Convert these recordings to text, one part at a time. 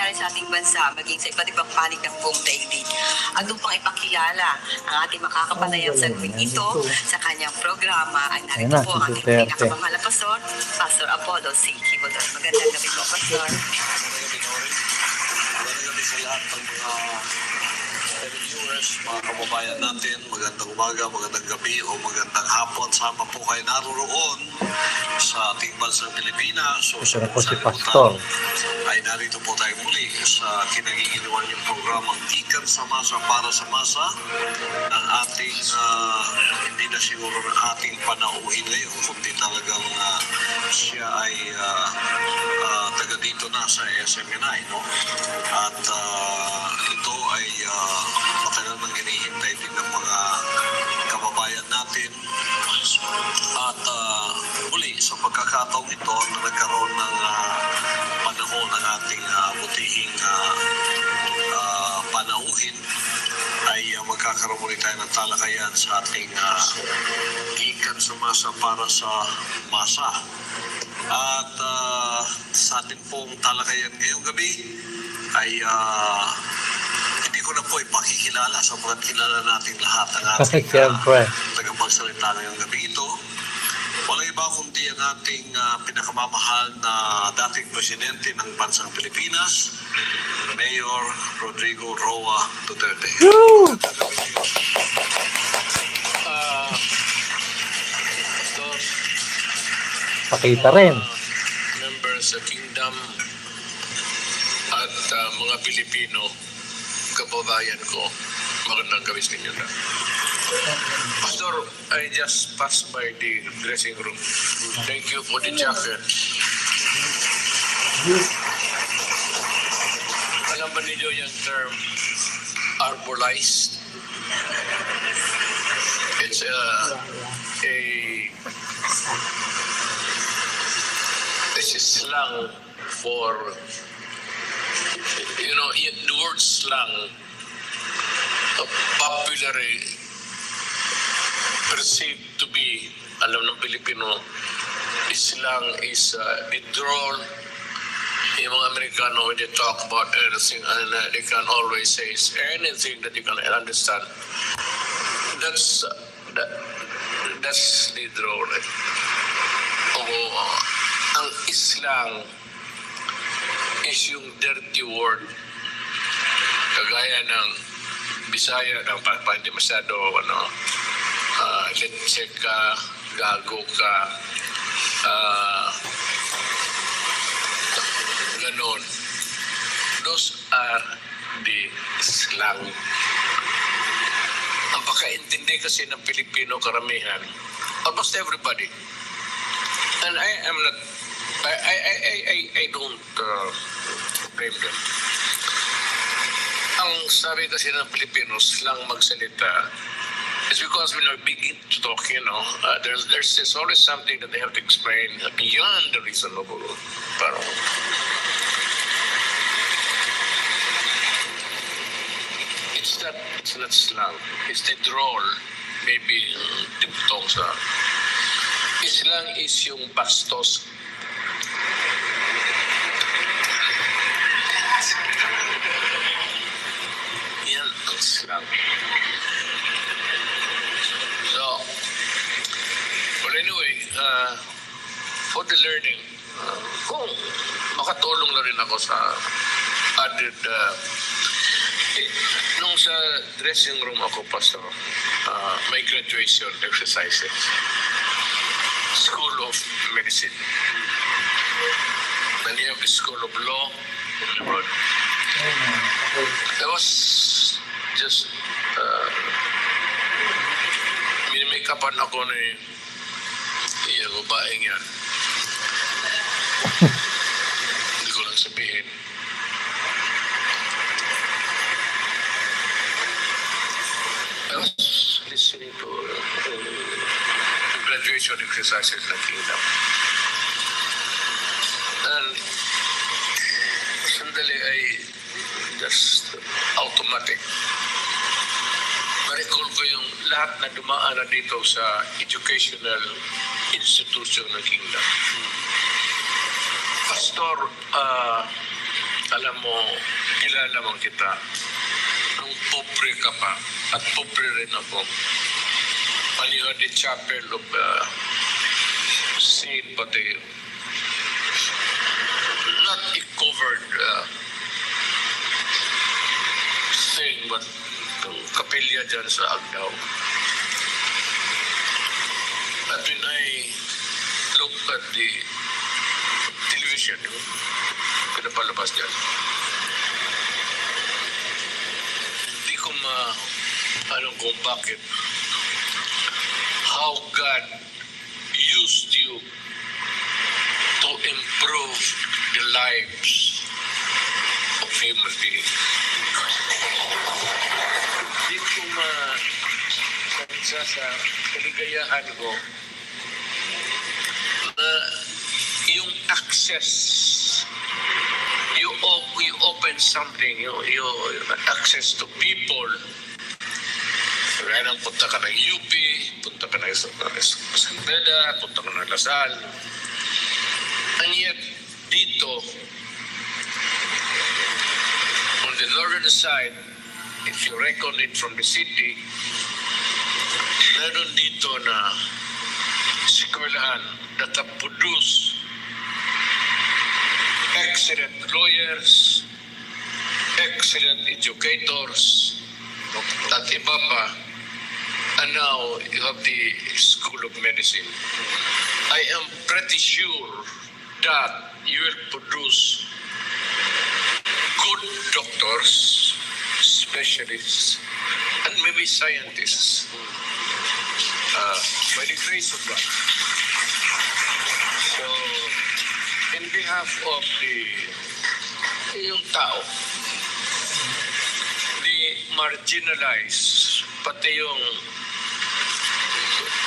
nangyayari sa ating bansa, maging sa iba't ibang panig ng buong daigdig. At upang ipakilala ang ating makakapanayang salamin ito sa kanyang programa, ay narito po ang ating pinakamamahal na pastor, Pastor Apollo C. Quiboloy. Magandang gabi po, Pastor. Magandang gabi sa lahat ng mga viewers, mga kababayan natin. Magandang umaga, magandang gabi o magandang hapon. Sama po kayo naroon sa ating bansang Pilipinas. So sa Pastor ay narito po tayo muli sa kinagigiliwan yung programang Gikan sa MASA para sa MASA ng ating hindi na siguro ating panauhin ngayon, kundi talagang siya ay taga dito na sa SMNI, no? At ito ay matagal nang hinihintay din ng mga kababayan natin. At muli sa pagkakataong ito na nagkaroon ng panahon ng ating butihing panauhin, ay magkakaroon muli tayo ng talakayan sa ating Gikan sa MASA para sa MASA. At sa ating pong talakayan ngayong gabi ay hindi ko na po ipakikilala sapagkat kilala natin lahat ang ating tagapagsalita ngayong gabi ito. Walang iba kundi ang ating pinakamamahal na dating presidente ng bansang Pilipinas, Mayor Rodrigo Duterte. Pakita rin. Members sa Kingdom at mga Pilipino, kababayan ko, magandang gabi sa inyo na. Pastor, I just passed by the dressing room. Thank you for the jacket. Alam ba ninyo yung term arborized? It's this is slang for, you know, the word slang popularly perceived to be, alam ng Pilipino, slang is the drawl. Yung mga Amerikano, when they talk about anything, and they can always say anything that you can understand. That's the drawl. Ang slang is yung dirty word, kagaya ng Bisaya, ng hindi masyado, letse ka, gago ka, ganon. Those are the slang. Ang pagkaintindi kasi ng Pilipino karamihan, almost everybody, and I am not, I don't blame them. Ang sabi kasi ng Pilipino, slang magsalita, is because when we begin to talk, there's always something that they have to explain beyond the reasonable. Pero, it's not slang. It's the drawl. Maybe tiptong sa. Slang is yung bastos. Yan ang slang. So, well anyway, for the learning, kung makatulong na rin ako sa added, nung sa dressing room ako, Pastor, may graduation exercises, School of Medicine. Then you have the School of Law in Lebron. I was just minimake-upan ako ni yung babaeng yan. Hindi ko lang sabihin. I was listening to graduation exercises ng Kingdom. And sandali ay just automatic. Ma-recall ko yung lahat na dumaan na dito sa educational institution ng Kingdom. Pastor, alam mo, kilala mo kita. Nung pobre ka pa, at pobre rin ako. When you had the chapel of Saint Mateo, not a covered thing, but yung kapilya dyan sa Agdaw. At when I look at the television, pinapalabas dyan, hindi ko alam kung bakit how God used you to improve the lives of human beings. Hindi ko sa kaligayahan ko na yung access, you open something, you access to people. Kaya nang punta ka ng UP, punta ka ng San Beda, punta ka ng Lasal. And yet, dito, on the northern side, if you reckon it from the city, meron dito na eskwelahan that have produced excellent lawyers, excellent educators, at iba pa. And now you have the School of Medicine. I am pretty sure that you will produce good doctors, specialists, and maybe scientists by the grace of God. So, in behalf of yung tao, the marginalized, pati yung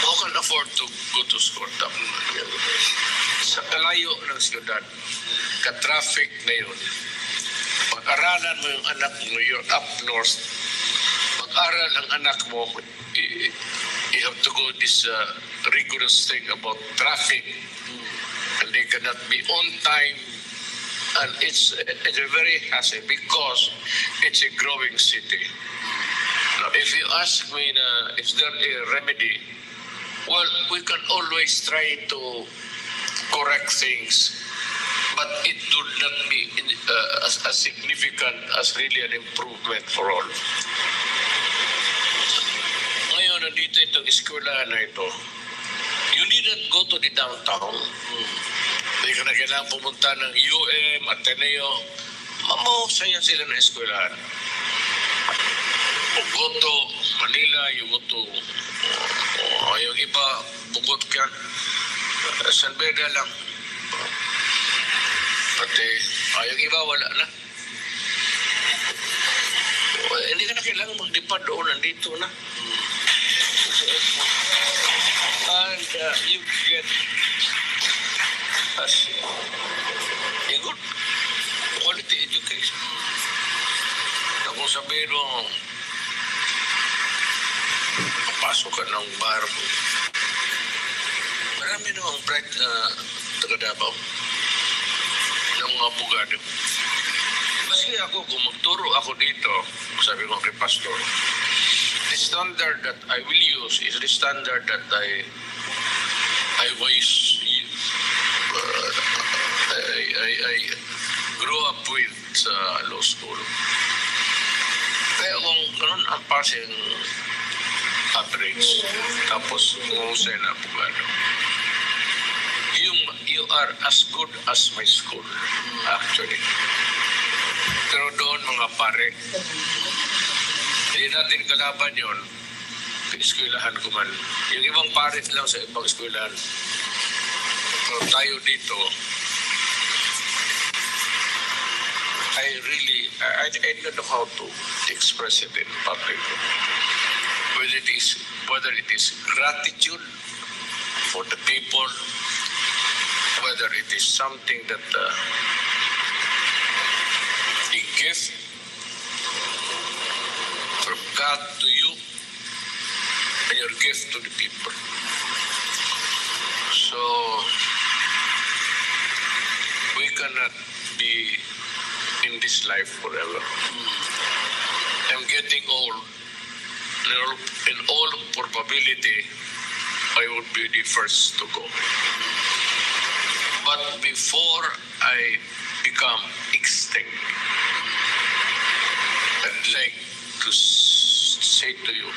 who can afford to go to school. Sa kalayo ng siyudad, ka-traffic na yun. Pag-aralan mo yung anak mo, you're up north. Pag-aral ang anak mo, you have to go this rigorous thing about traffic. And they cannot be on time. And it's a very hassle because it's a growing city. Now, if you ask me, is there a remedy? Well, we can always try to correct things, but it would not be as significant as really an improvement for all. Ngayon, nandito itong eskwelahan na ito. You needn't go to the downtown. Hindi ka na kailangan pumunta ng UM, Ateneo. Mamahusaya sila ng eskwelahan. You go to Manila, you go to yung iba, bugot ka. San Beda lang. Pati, yung iba wala na. Hindi ka na kailangan magdipad doon, nandito na. And you get a good quality education. Kung sabihin mo, papasok ka ng bar mo. Marami namang bright na taga-Davao ng mga abogado. Maski ako, kung magturo ako dito, sabi ko kay Pastor, the standard that I will use is the standard that I grew up with sa law school. Kaya kung ganun ang passing average, tapos mahusay na abogado, you are as good as my school, actually. Pero doon mga pare, hindi natin kalaban yun. Eskwelahan ko man. Yung ibang pares lang sa ibang eskwelahan. Pero tayo dito, I don't know how to express it in public. Whether it is gratitude for the people, whether it is something that a gift from God to you and your gift to the people. So we cannot be in this life forever. I'm getting old. In all probability, I would be the first to go. But before I become extinct, I'd like to say to you,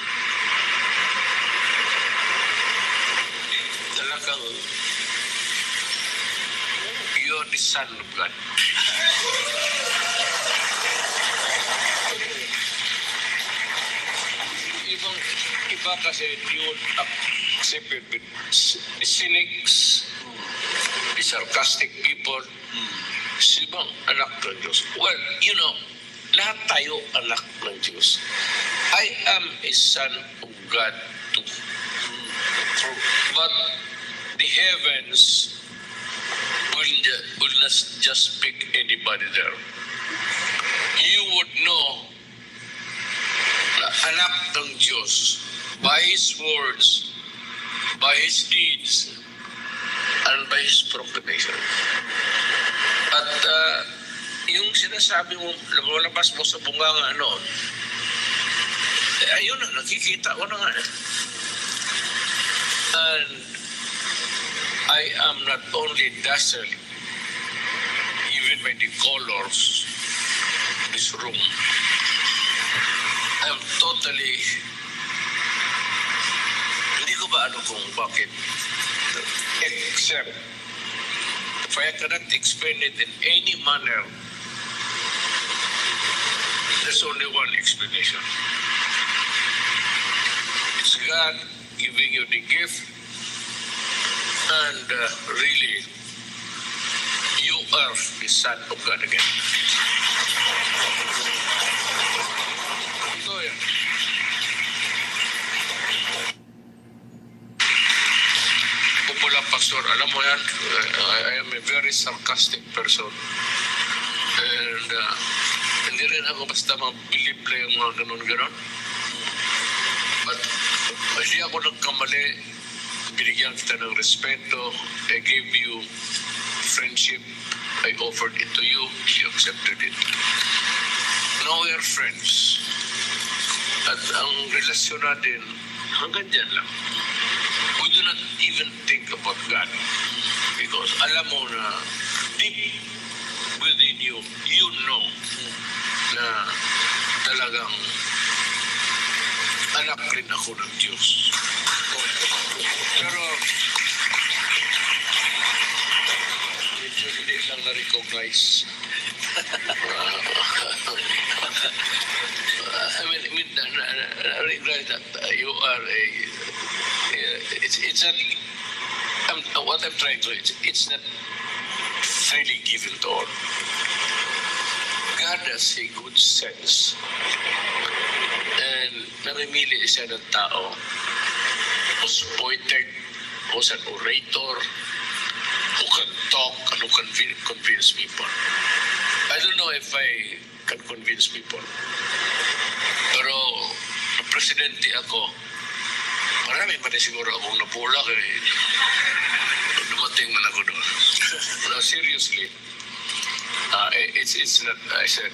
talagang you're the Son of God. Iba kasi you would accept it with the cynics, the sarcastic people, sibang anak ng Diyos. Well, you know, lahat tayo anak ng Diyos. I am a son of God too. But the heavens will not just pick anybody there. You would know na anak ng Diyos by His words, by His deeds, and by His proclamation. At yung sinasabi mo, lumabas mo sa bunganga ayun na, nakikita ko na nga. And I am not only dazzled, even by the colors of this room, I'm totally, hindi ko ba kung bakit, except if I cannot explain it in any manner, there's only one explanation. It's God giving you the gift, and really, you are the Son of God again. So, yeah. Pupula Pastor, alam mo yan, I am a very sarcastic person. And hindi rin ako basta mabilib lang yung mga ganun-ganon. But hindi ako nagkamali. Binigyan kita ng respeto. I gave you friendship. I offered it to you. You accepted it. Now we are friends. At ang relasyon natin, hanggang dyan lang. We do not even think about God. Because alam mo na deep within you, you know na talagang anak rin ako ng Diyos. Pero medyo hindi lang na-recognize. I mean, recognize that you are a... It's not... what I'm trying to... It's not freely given to all. God has a good sense. And namimili siya ng tao who's poetic, who's an orator, who can talk and who can convince people. I don't know if I can convince people. Pero na presidente ako, marami pa rin siguro akong napula kaya dumating man ako doon. No, seriously, it's not, I said,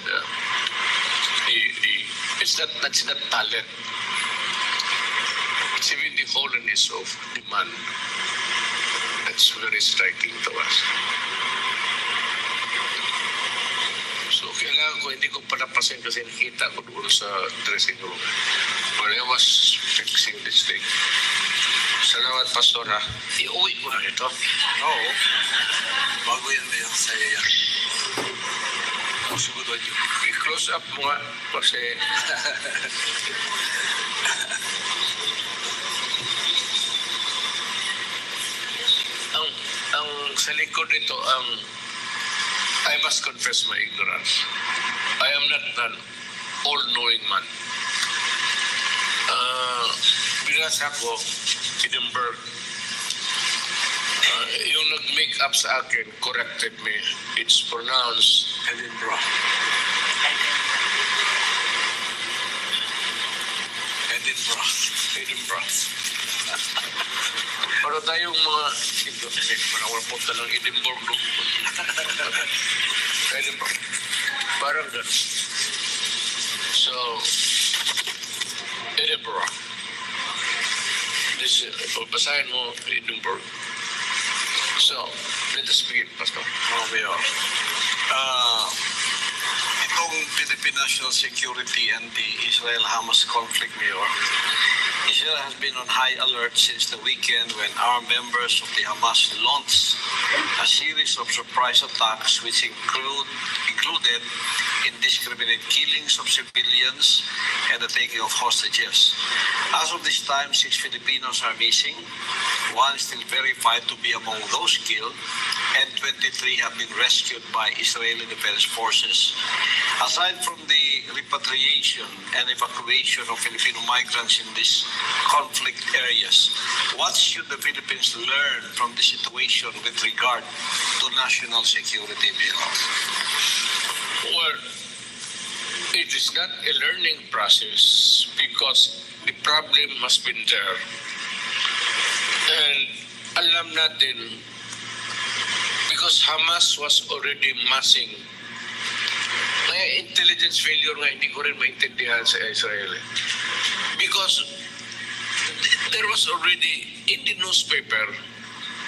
that's not talent. It's even the holiness of the man that's very striking to us. So, kailangan ko, hindi ko palapasin kasi nakita ko doon sa dressing room. When I was fixing this thing. Salamat, Pastor, ha? Iuwi ko na ito. Oo. Bago yan na yan sa'yo yan. Siguro yun. I-close up mo nga kasi... ang sa likod nito, I must confess my ignorance. I am not an all-knowing man. Binasa ko, Edinburgh, yung nag-make up sa akin, corrected me. It's pronounced Edinburgh. Edinburgh. Para tayong mga manawal punta ng Edinburgh, no? Edinburgh. Parang ganun. So, Edinburgh. This, basahin mo Edinburgh. So, let us begin, Pastor. Mayor. Itong Philippine National Security and the Israel-Hamas conflict, Mayor, Israel has been on high alert since the weekend when armed members of the Hamas launched a series of surprise attacks which included indiscriminate killings of civilians and the taking of hostages. As of this time, 6 Filipinos are missing. One is still verified to be among those killed, and 23 have been rescued by Israeli Defense Forces. Aside from the repatriation and evacuation of Filipino migrants in these conflict areas, what should the Philippines learn from the situation with regard to national security, Mayor? Well, it is not a learning process because the problem has been there. And alam natin, because Hamas was already massing. May intelligence failure nga, hindi ko rin maintindihan sa Israel. Because there was already in the newspaper,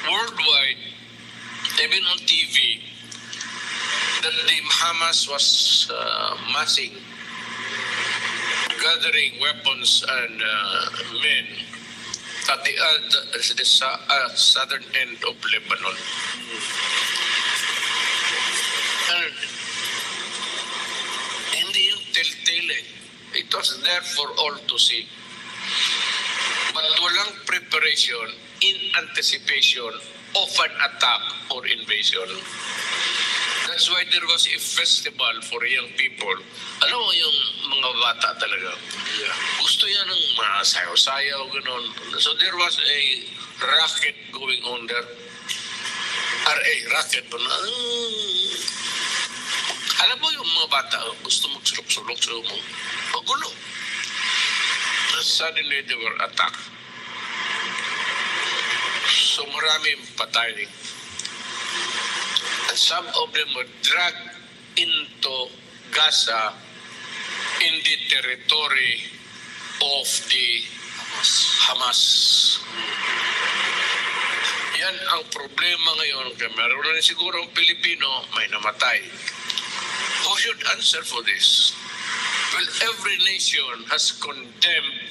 worldwide, even on TV, that the Hamas was massing, gathering weapons and men at the southern end of Lebanon. And hindi yung telltale. It was there for all to see. But walang preparation in anticipation of an attack or invasion. That's why there was a festival for young people. Alam mo yung mga bata talaga. Yeah. Gusto yan ng mga sayaw-sayaw, gano'n. So there was a racket going on there. Racket. Alam mo yung mga bata, gusto magsulok-sulok sa mo. Magulo. Suddenly they were attacked. So maraming patay. And some of them were dragged into Gaza in the territory of the Hamas. Yan ang problema ngayon. Meron na siguro ang Pilipino may namatay. Who should answer for this? Well, every nation has condemned,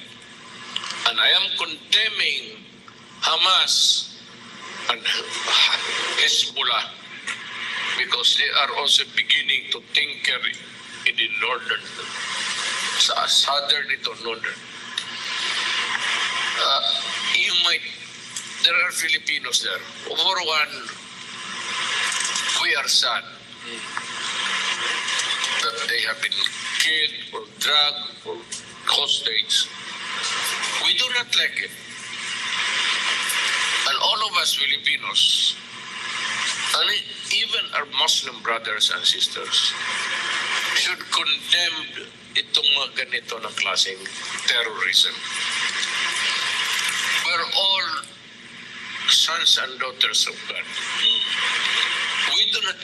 and I am condemning Hamas and Hezbollah because they are also beginning to tinker in the northern, sa southern ito, northern. There are Filipinos there. For one, we are sad that they have been killed or drugged or hostage. We do not like it. And all of us Filipinos, and even our Muslim brothers and sisters, should condemn itong mga ganito ng klaseng terrorism. We're all sons and daughters of God. We do not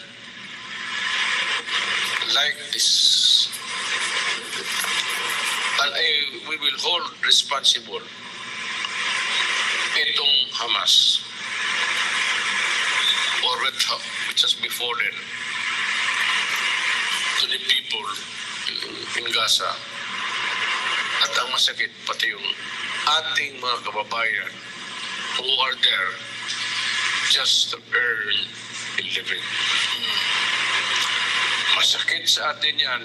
like this. And we will hold responsible itong Hamas or which has befallen to the people in Gaza. At ang masakit pati yung ating mga kababayan who are there just to earn a living. Masakit sa atin yan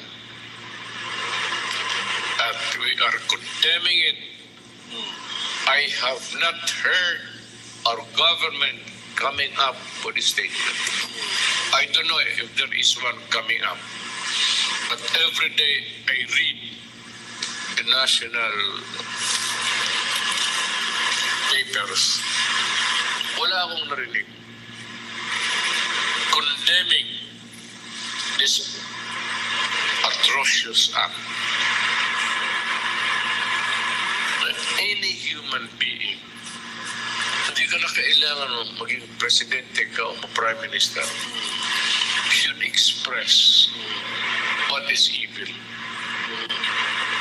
at we are condemning it. I have not heard our government coming up with a statement. I don't know if there is one coming up. But every day I read the national papers. Wala akong narinig condemning this atrocious act. That any human being, hindi ka na kailangan maging presidente ka o prime minister, should express what is evil.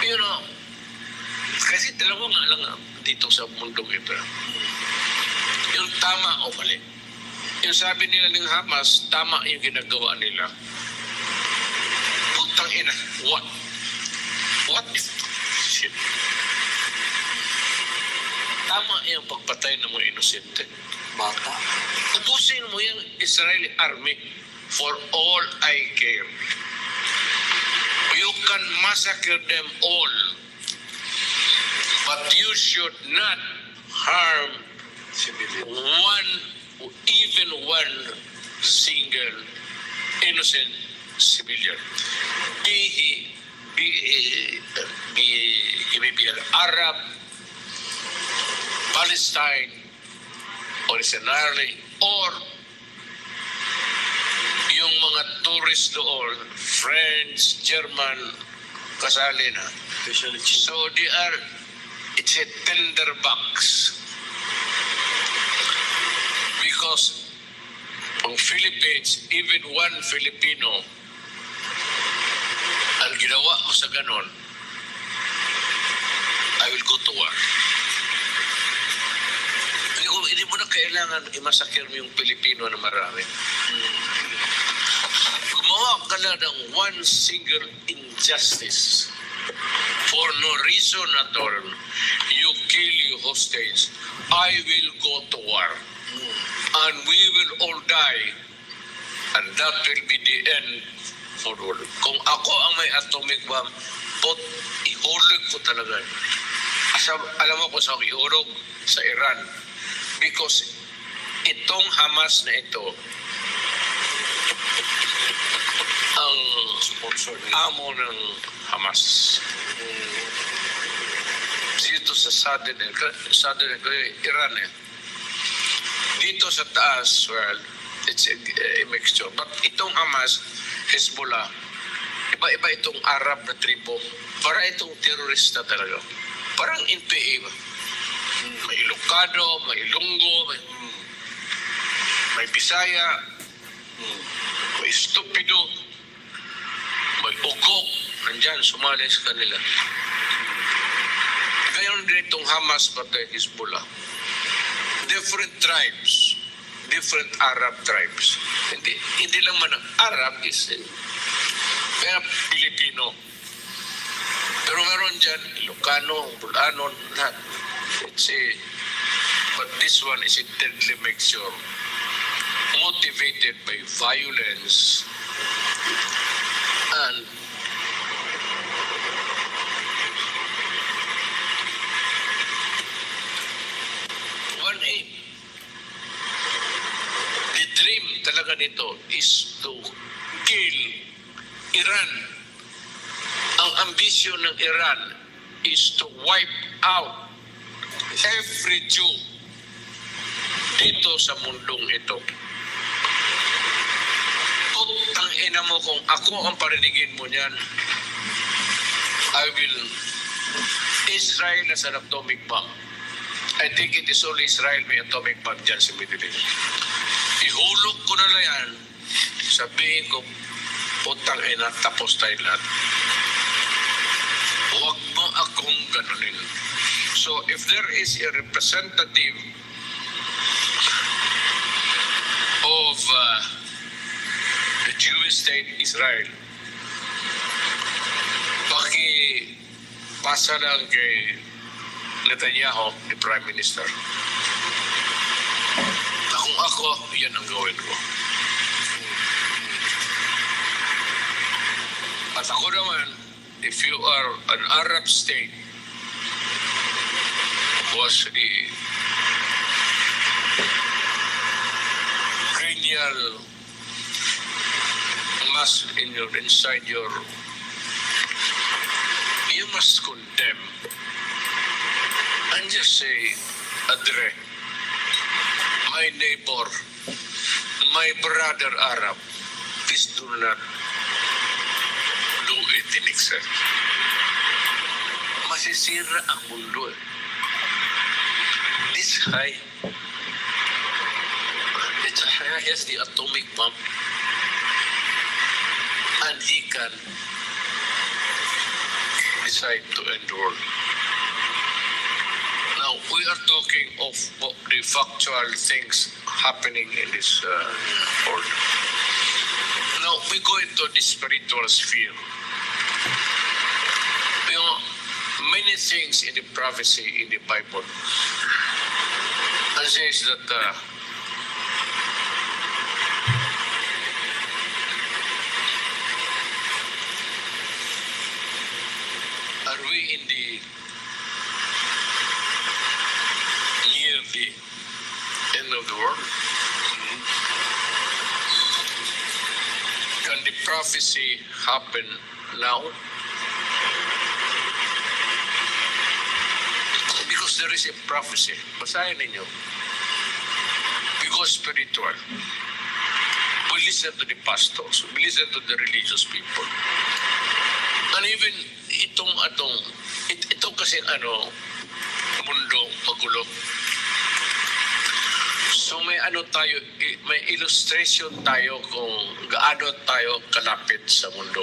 You know, kasi dalawa nga lang dito sa mundong ito. Yung tama o mali. Yung sabi nila ng Hamas, tama yung ginagawa nila. Putang ina, what? What is shit? Tama yung pagpatay ng mga inosente. Bata. Ubusin mo yung Israeli army for all I care. You can massacre them all. But you should not harm even one single innocent civilian. Be he Arab, Palestine, or Israeli, or yung mga tourist doon, French, German, kasali na. So they are, it's a tinderbox. Because ang Philippines, even one Filipino, ang ginawa mo sa ganon, I will go to war. Hindi mo na kailangan imasakir mo yung Pilipino na marami. Gumawa ka na ng one single injustice for no reason at all. You kill your hostage. I will go to war. And we will all die. And that will be the end for all. Kung ako ang may atomic bomb, ihulog ko talaga. Alam mo kung saan ihulog? Sa Iran. Because itong Hamas na ito, ang amo ng Hamas. Dito sa southern Iran dito sa taas, well, it's a mixture. But itong Hamas, Hezbollah, iba-iba itong Arab na tribo. Para itong terorista talaga. Parang NPA ba? May Ilocano, may Ilonggo, may Bisaya, may Stupido, may Ugok, nandyan, sumali sa kanila. Gayon din itong Hamas pati Hezbollah. Different tribes, different Arab tribes. Hindi lang man ang Arab is kaya Pilipino. Pero meron dyan, Ilocano, Bulanon, lahat. But this one is a deadly mixture, motivated by violence and one aim. The dream talaga nito is to kill Iran. Ang ambisyon ng Iran is to wipe out every Jew dito sa mundong ito. Putang ina mo, kung ako ang parinigin mo niyan, I will Israel as an atomic bomb. I think it is only Israel may atomic bomb dyan sa Middle East. Ihulog ko na lang yan, sabihin ko, putang ina, tapos tayo lahat. Huwag mo akong ganunin. So if there is a representative of the Jewish state Israel, pasa lang kay Netanyahu, the Prime Minister. Na kung ako, yan ang gawin ko. At ako naman, if you are an Arab state, was the cranial mass inside your, you must condemn and just say, Adre, my neighbor, my brother Arab, please do not do it in excess. Masisira ang mundo. This guy, it has the atomic bomb. and he can decide to end the world. Now, we are talking of the factual things happening in this world. Now, we go into the spiritual sphere. You know, many things in the prophecy in the Bible. It says that are we in the near the end of the world? Can the prophecy happen now? Because there is a prophecy. Basahin ninyo. Because spiritual. We listen to the pastors. We listen to the religious people. And even itong kasi mundo magulo. So may may illustration tayo kung gaano tayo kalapit sa mundo.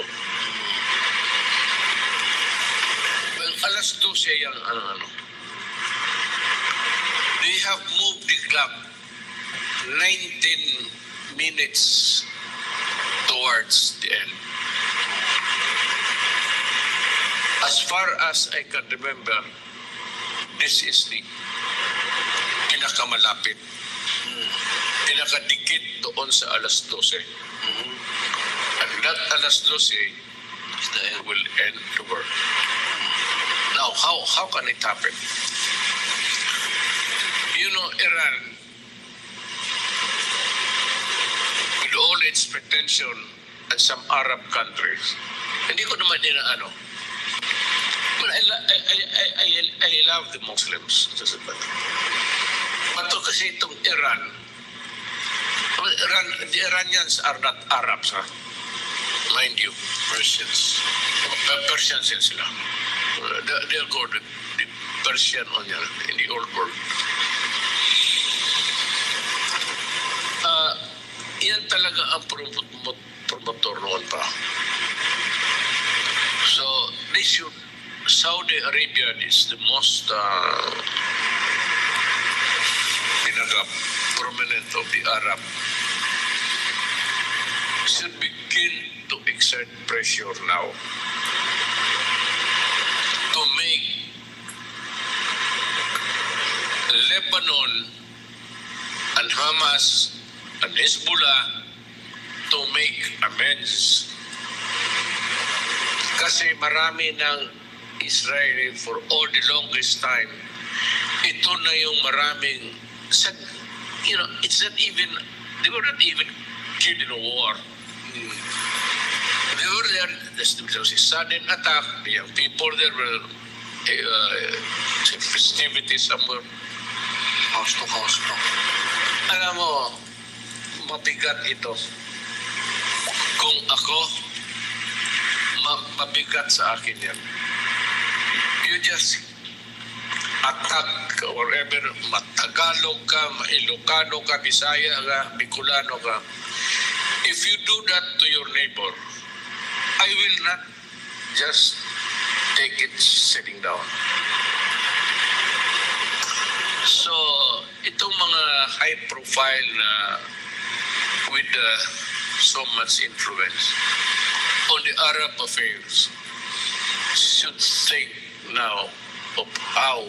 Well, alas 12 yung they have moved the clock 19 minutes towards the end. As far as I can remember, this is the pinakamalapit. Pinakadikit doon sa alas 12. And that alas 12 will end the world. Now, how can it happen? You know, Iran, with all its pretension and some Arab countries, hindi ko naman but I love the Muslims. But kasi itong Iran, the Iranians are not Arabs, mind you. Persians. Persians yan sila. They are called the Persian in the old world. Yan talaga ang promotor noon pa. So, Saudi Arabia is the most prominent of the Arab. Should begin to exert pressure now to make Lebanon and Hamas and Hezbollah to make amends. Kasi marami ng Israeli for all the longest time, ito na yung maraming, it's not even, they were not even killed in a war. They were there, there was a sudden attack, the young people there were festivity somewhere. House to house. Alam mo, mabigat ito. Kung ako, mabigat sa akin yan. You just attack wherever, Tagalog ka, Ilocano ka, Bisaya ka, Bicolano ka. If you do that to your neighbor, I will not just take it sitting down. So, itong mga high profile na with so much influence on the Arab affairs should think now of how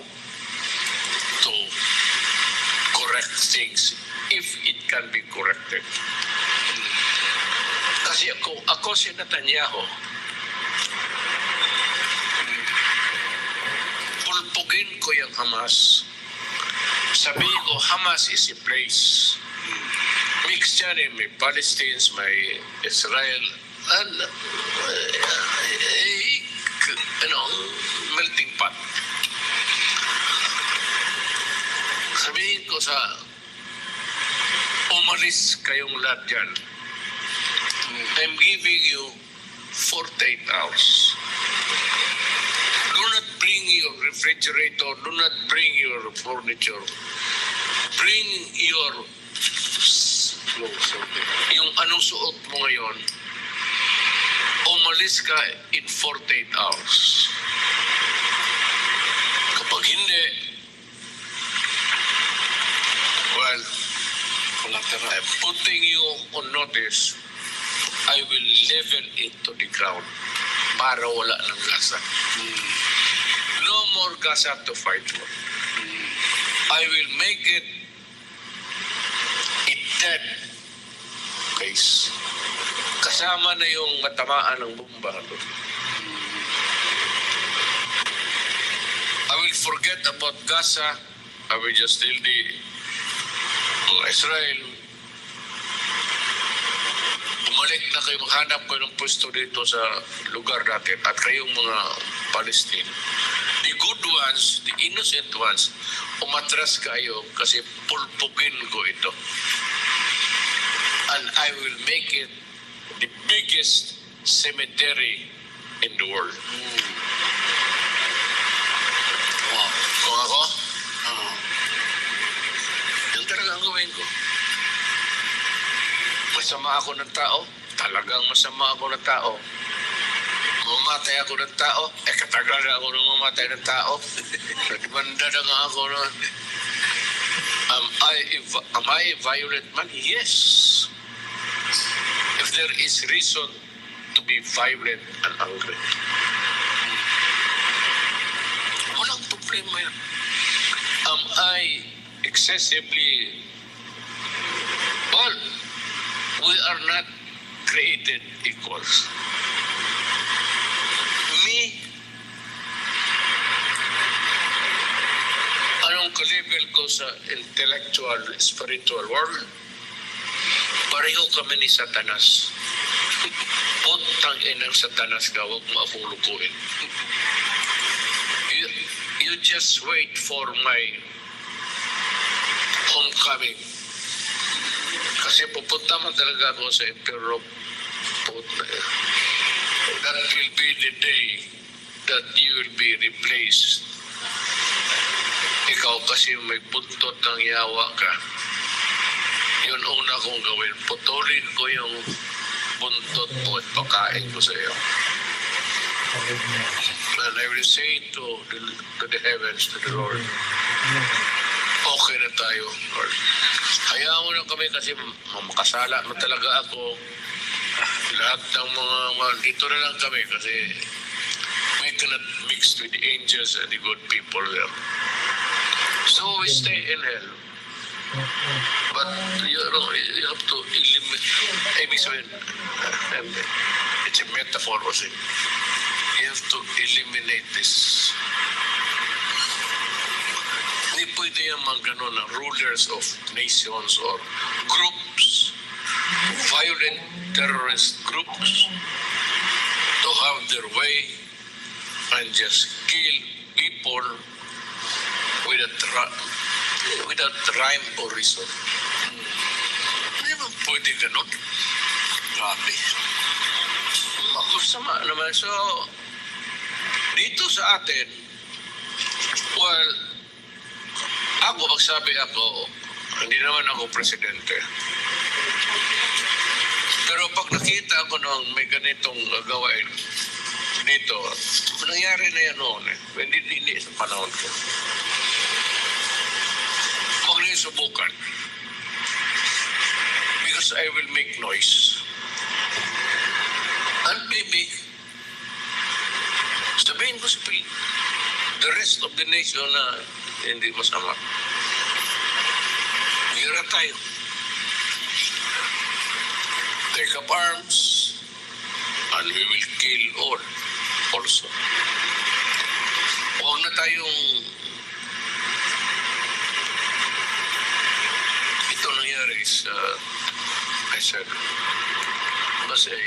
to correct things if it can be corrected. Kasi ako si Netanyahu, pulpugin ko yung Hamas. Sabihin ko, Hamas is a place. Mix yan may Palestinians, may Israel, and melting pot. Sabihin ko sa umalis kayong lahat dyan. I'm giving you 48 hours. Do not bring your refrigerator, do not bring your furniture. Bring your yung anong suot mo ngayon, umalis ka in 48 hours. Kapag hindi, well, I'm putting you on notice. I will level it to the ground para wala ng gasa. No more gasa to fight for. I will make it a dead place. Kasama na yung matamaan ng bomba. I will forget about Gaza. I will just tell the Israel, bumalik na kayo, maghanap kayo ng pwesto dito sa lugar natin at kayong mga Palestine. The good ones, the innocent ones, umatras kayo kasi pulpugin ko ito. And I will make it the biggest cemetery in the world. Kung ako, yun talaga ang gawin ko. Masama ako ng tao, talagang masama ako ng tao. Mamatay ako ng tao, katagal na ako nang mamatay ng tao. Nagmanda na nga ako na. Am I a violent man? Yes. If there is reason to be violent and angry. Walang problema yan. Am I excessively... Well, we are not created equals. Me, anong ka-level ko sa intellectual, spiritual world? Pareho kami ni Satanas. Putang inang Satanas ka, huwag mo akong lukuin. You just wait for my homecoming. Kasi pupunta man talaga ako sa Impero. That will be the day that you will be replaced. Ikaw kasi may buntot ng yawa ka. Yun una kong gawin. Putulin ko yung buntot mo at pakain ko sa iyo. And I will say to the heavens, to the Lord, okay na tayo, Lord. Hayaan mo na kami kasi makasala mo talaga ako. Lahat ng mga dito na lang kami kasi we cannot mix with the angels and the good people there. So we stay in hell. But you have to eliminate. Ibig sabihin, it's a metaphor kasi. You have to eliminate this. Hindi pwede yung mga gano'n na rulers of nations or groups, violent terrorist groups, to have their way and just kill people without rhyme or reason. Hindi naman pwede gano'n. Grabe. Masama naman. So, dito sa atin, well, ako, magsabi ako, hindi naman ako presidente. Pero pag nakita ako nung may ganitong gawain dito, nangyari na yan noon eh. Hindi sa panahon ko. Huwag na yung subukan. Because I will make noise. And maybe, sabihin ko sa the rest of the nation na hindi masama. Hira tayo. Take up arms and we will kill all also. Huwag na tayong ito nangyari sa I said was a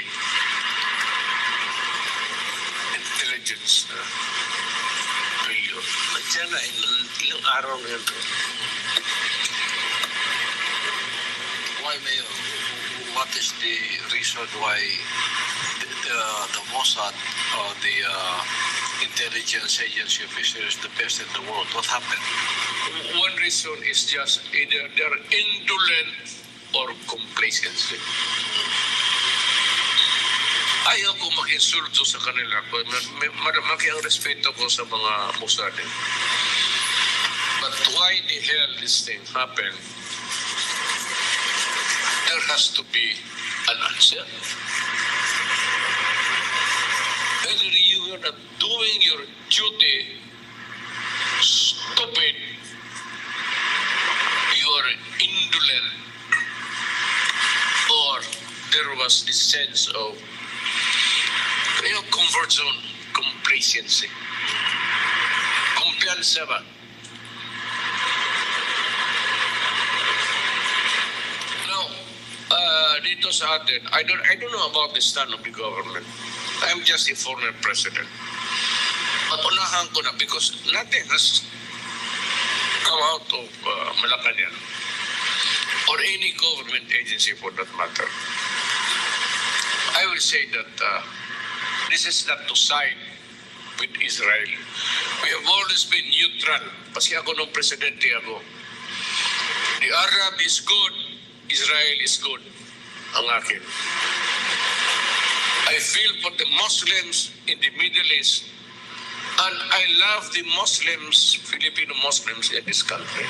intelligence failure. Nandiyan na ilang araw na ito. Why, Mayor? What is the reason why the Mossad or the intelligence agency official is the best in the world? What happened? One reason is just either they're indolent or complacency. Ayaw ko mag-insulto sa kanila. Malaki ang respeto ko sa mga musade. But why the hell this thing happened? There has to be an answer. Whether you are not doing your duty, stupid, you are indolent, or there was this sense of comfort zone, complacency. Kumpiyansa ba? Now, dito sa atin, I don't know about the stand of the government. I'm just a former president. But unahan ko na because nothing has come out of Malacanang or any government agency for that matter. I will say that this is not to side with Israel. We have always been neutral. Paski ako nung presidente ako. The Arab is good, Israel is good. Ang akin. I feel for the Muslims in the Middle East, and I love the Muslims, Filipino Muslims in this country.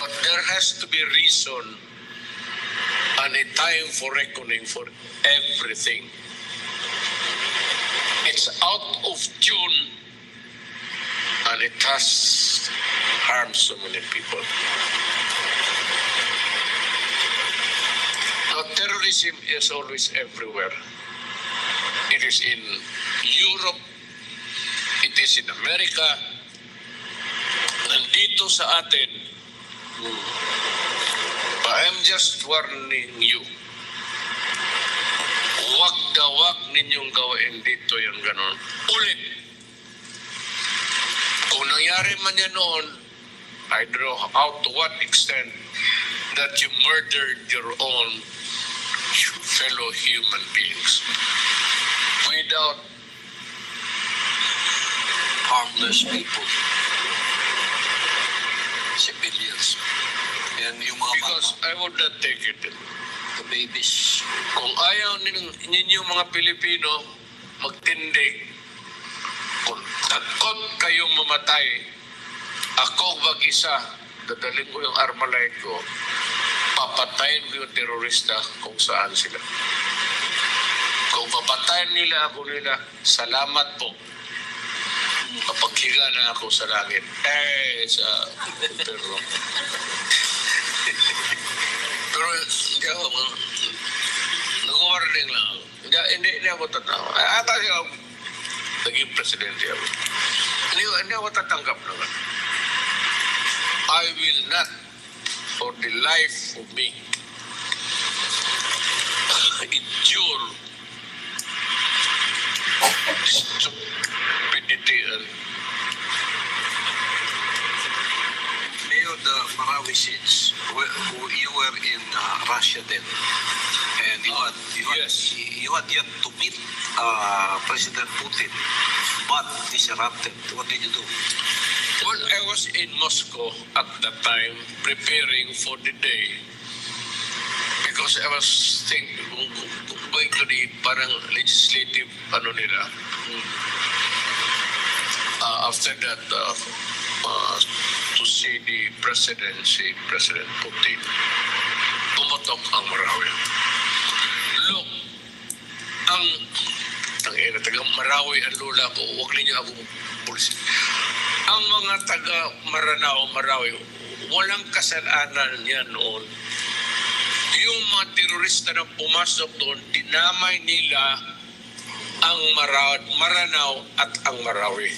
But there has to be reason and a time for reckoning for everything. It's out of tune and it has harmed so many people. Now, terrorism is always everywhere. It is in Europe, it is in America, nandito sa atin. But I'm just warning you. Wag ninyong gawain dito yung ganon. Ulit. Kung nangyari man yan noon, I don't know how to what extent that you murdered your own fellow human beings without Harmless people. Civilians. And yung mga because I would not take it. the babies. Kung ayaw ninyo mga Pilipino magtindig, kung takot kayong mamatay, ako mag-isa, dadaling ko yung armalite ko, papatayin ko yung terorista kung saan sila. Kung papatayin nila ako salamat po. Kapaghiga na ako sa langit. Pero hindi ako, nag-warning lang ako. Hindi ako tatawa. Kasi ako, naging presidente ako. Hindi ako tatanggap naman. I will not, for the life of me, endure stupidity and Mayor, the Marawi seats, you were in Russia then, and yes. you had yet to meet President Putin, but this erupted. What did you do? Well, I was in Moscow at that time preparing for the day because I was going to the parang legislative nila. After that, to see the President Putin, pumutok ang Marawi. Look, ang taga Marawi ang lula ko, huwag ninyo akong pulis. Ang mga taga Marawi, walang kasalanan yan noon. Yung mga terorista na pumasok doon, dinamay nila ang Maranao at ang Marawi.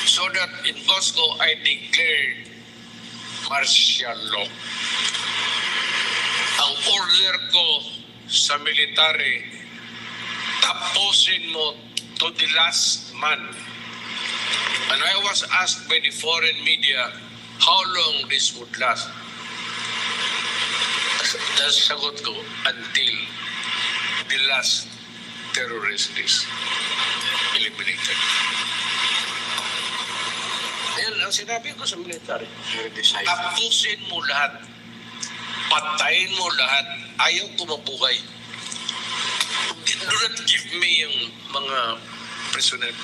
So that in Moscow, I declared martial law. Ang order ko sa military, tapusin mo to the last man. And I was asked by the foreign media how long this would last. Sagot ko, until the last terrorist is eliminated. Yan ang sinabi ko sa military. Tapusin mo lahat. Patayin mo lahat. Ayaw ko mabuhay. Do not give me yung mga prisoner.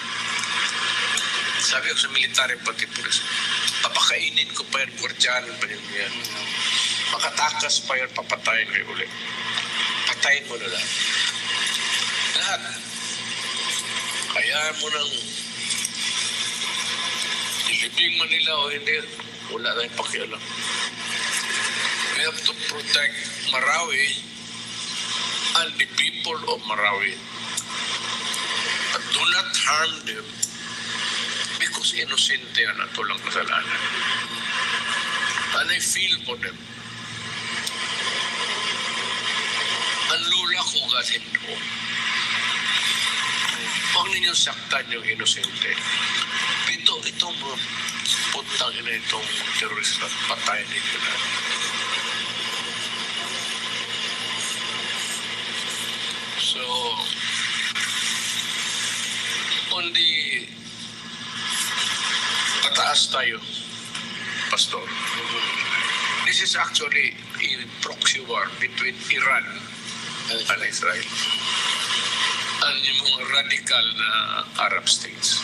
Sabi ko sa military pati pulis, papakainin ko pa yan, gwardiyanan pa yan. Makatakas pa yan, papatayin kayo ulit. Patayin mo na lang. Lahat. Kaya mo nang ilibing Manila o hindi, wala tayong pakialam. We have to protect Marawi and the people of Marawi. But do not harm them because innocent yan at walang kasalanan. And I feel for them. Ang lula ko kasi ko. Huwag ninyong saktan yung inosente. Itong mga putang ina itong terorista, patayin ninyo na. So, on the pataas tayo, Pastor. This is actually a proxy war between Iran and Israel. And yung mga radical na Arab states.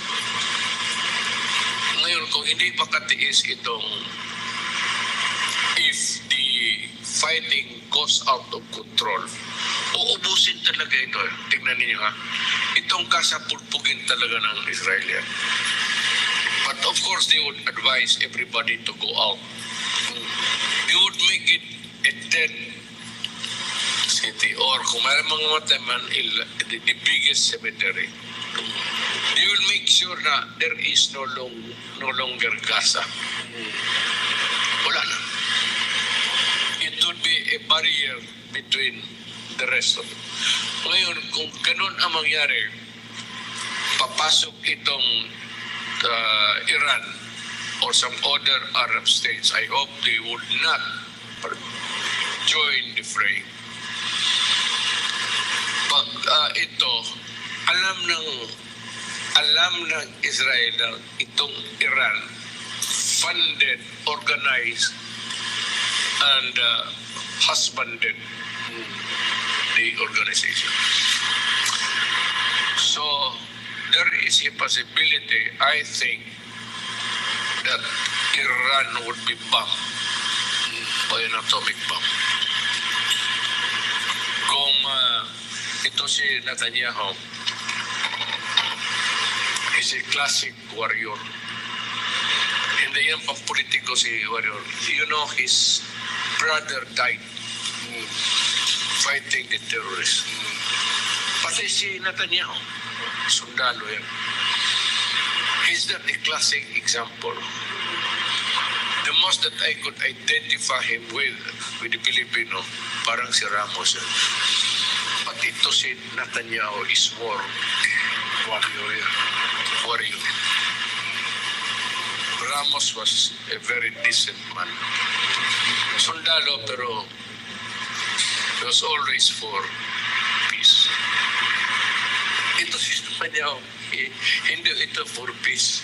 Ngayon, kung hindi pa katiis itong if the fighting goes out of control, uubusin talaga ito. Tingnan ninyo ha. Itong kasapulpugin talaga ng Israel. But of course, they would advise everybody to go out. They would make it a dead city or kung mayroon mga mataman, the biggest cemetery. They will make sure na there is no longer Gaza. Wala na. It would be a barrier between the rest of it. Ngayon, kung ganun ang mangyari, papasok itong Iran or some other Arab states, I hope they would not join the fray. Pag ito, alam ng Israel na itong Iran funded, organized, and husbanded the organization. So, there is a possibility, I think, that Iran would be bombed by an atomic bomb. Kung ito si Netanyahu, is a classic warrior. Hindi yan pampolitiko si warrior. You know, his brother died fighting the terrorists. Pati si Netanyahu, sundalo yan. Is that a classic example? The most that I could identify him with the Filipino, parang si Ramos. But ito si Netanyahu is more warrior. Ramos was a very decent man. Sundalo, pero he was always for peace. Ito si Netanyahu, hindi ito for peace.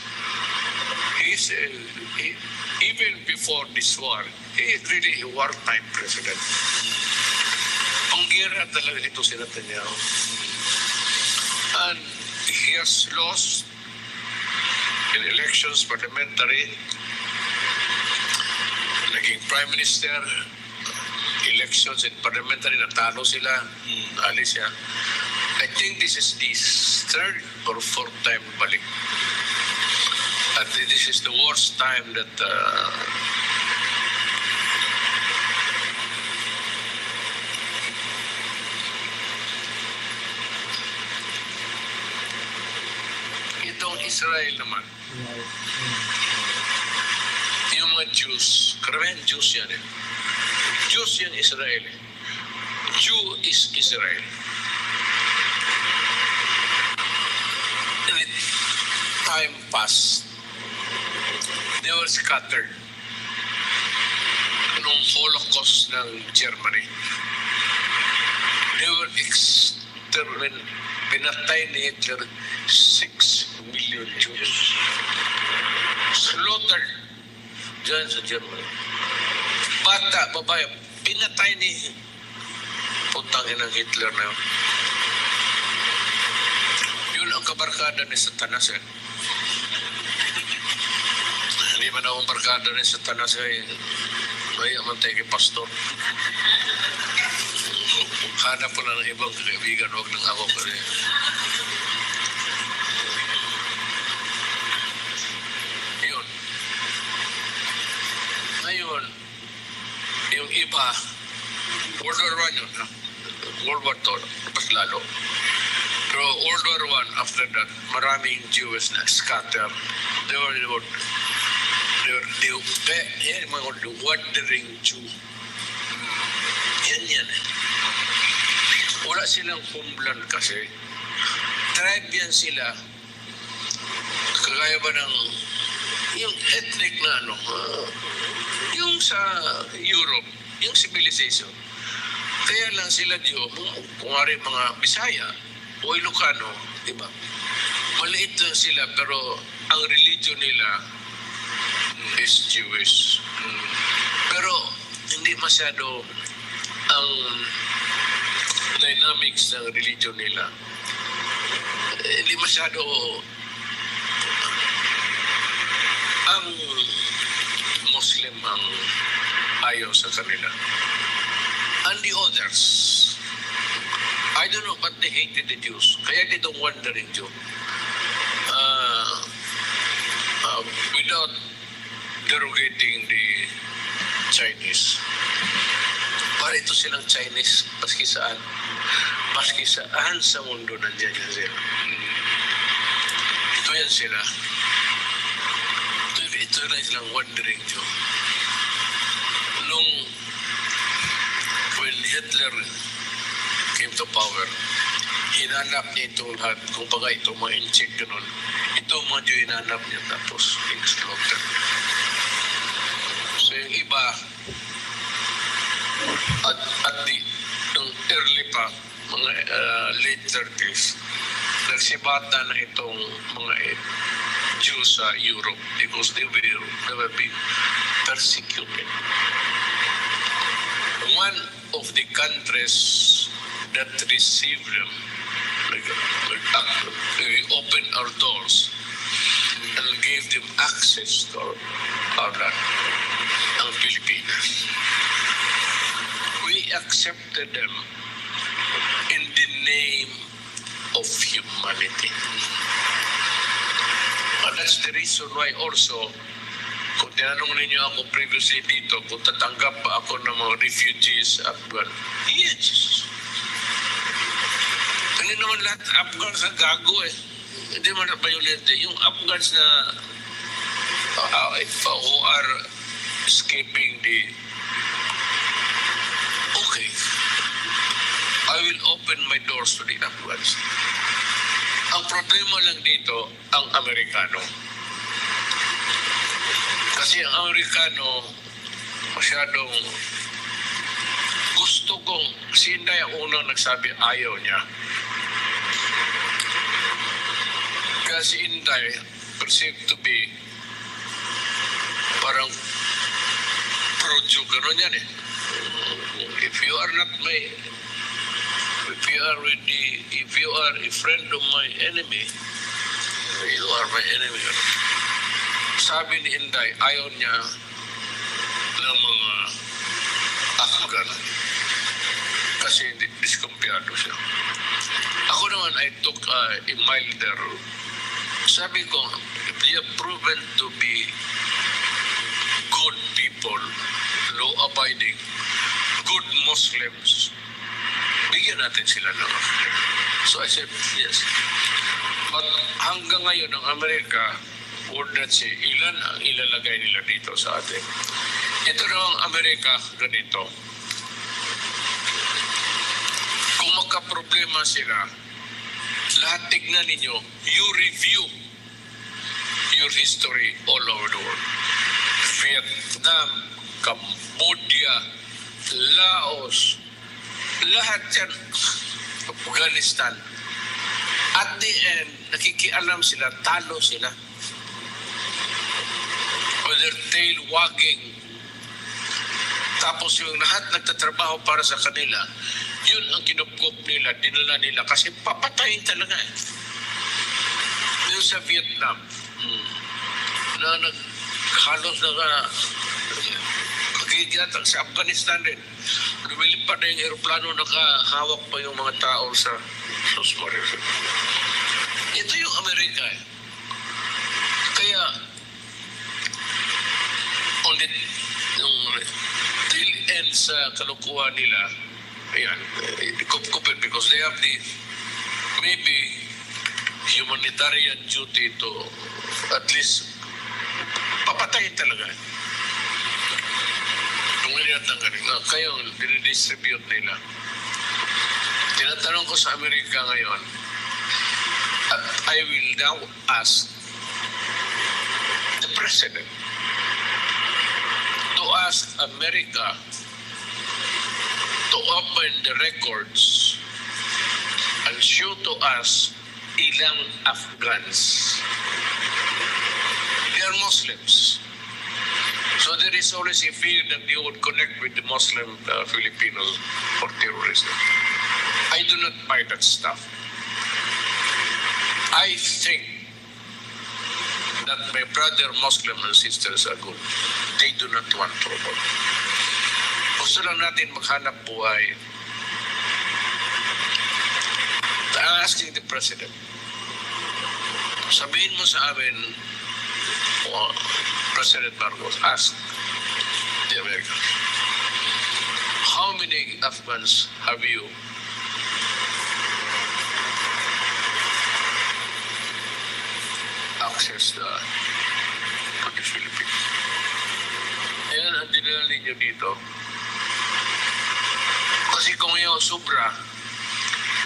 Even before this war, he is really a wartime president. Panggera talaga ito si Netanyahu. And he has lost in elections, parliamentary, naging prime minister, elections in parliamentary, natalo sila, alis siya. I think this is the third or fourth time balik. At this is the worst time that itong Israel naman. Yung mga Jews, karamihan Jews yan eh. Jews yan Israel eh. Jew is Israel. And time passed. They were scattered nung Holocaust ng Germany. They were pinatay ni Hitler 6 million Jews. Slaughtered dyan sa Germany. Bata, babae, pinatay ni putangin ng Hitler na yun. kabarkada ni Satanas eh. Hindi man ako barkada ni Satanas eh. May amantay kay pastor. Hanap ko lang ng ibang kaibigan, huwag nang ako pa rin. Yun. Ngayon, yung iba, World War I yun, ha? World War II, mas lalo. Pero World War I, after that, maraming Jews na scatter. They were mga wandering Jew. Yan eh. Wala silang homeland kasi. Tribe yan sila. Kagaya ba ng yung ethnic na yung sa Europe, yung civilization. Kaya lang sila kung mga Bisaya o Ilocano, diba? Maliit lang sila pero ang religion nila is Jewish. Pero hindi masyado ang dynamics ng religion nila. Hindi masyado ang Muslim ang ayaw sa kanila. And the others, I don't know, but they hated the Jews. Kaya ditong wandering Jew. Without derogating the Chinese. Para ito silang Chinese, paski saan sa mundo nandiyan yan sila. Ito yan sila. Ito na silang wandering Jew. When Hitler came to power, hinanap niya itong lahat. Kung baga itong mga incheck ganun, itong mga Jew hinanap niya tapos in-slaughter. So yung iba, at yung early pa, mga late 30s, nagsibata na itong mga Jews sa Europe because they were being persecuted. One of the countries that received them, we opened our doors and gave them access to our land, ang Pilipinas. We accepted them in the name of humanity. And that's the reason why also, kung tinanong ninyo ako previously dito, kung tatanggap ba ako ng mga refugees Afghan, yes. Hindi naman lahat Afghans na gago eh. Hindi man violent eh. Yung Afghans na who are escaping the... Okay. I will open my doors to the Afghans. Ang problema lang dito, ang Amerikano. Kasi ang Amerikano, masyadong gusto kong, si Inday ang unang nagsabi ayaw niya. Kasi Inday perceived to be parang pro-Jew, gano'n yan eh. If you are a friend of my enemy, you are my enemy. Sabi ni Inday, ayaw niya ng mga Afghan kasi diskumpiyado siya. Ako naman, I took a milder. Sabi ko, if they are proven to be good people, law-abiding, good Muslims, bigyan natin sila ng Afghan. So I said, yes. But hanggang ngayon, ang Amerika, would not say, ilan ang ilalagay nila dito sa atin. Ito na ang Amerika, ganito. Kung magka-problema sila, lahat tignan ninyo, you review your history all over the world. Vietnam, Cambodia, Laos, lahat yan, Afghanistan. At the end, nakikialam sila, talo sila. With their tail wagging. Tapos yung lahat nagtatrabaho para sa kanila, yun ang kinupkup nila, dinala nila kasi papatayin talaga eh. Yung sa Vietnam, na halos nagigiyatag sa Afghanistan din. Lumilipad na yung aeroplano, nakahawak pa yung mga tao sa submarine. Ito yung Amerika eh. Kaya, on the tail end sa kalukuhan nila, ayan, kupit because they have the maybe humanitarian duty to at least papatayin talaga. Kung ganun kayo, dinidistribute nila. Tinatanong ko sa Amerika ngayon, at I will now ask the President to ask America to open the records and show to us ilang Afghans. They are Muslims. So there is always a fear that they would connect with the Muslim Filipinos for terrorism. I do not buy that stuff. I think that my brother Muslim and sisters are good. They do not want trouble. Gusto lang natin maghanap buhay. I'm asking the President, sabihin mo sa amin, President Marcos, ask the Americans, how many Afghans have you access to the Philippines? Ayan ang dinala ninyo dito. Kasi kung yung sobra,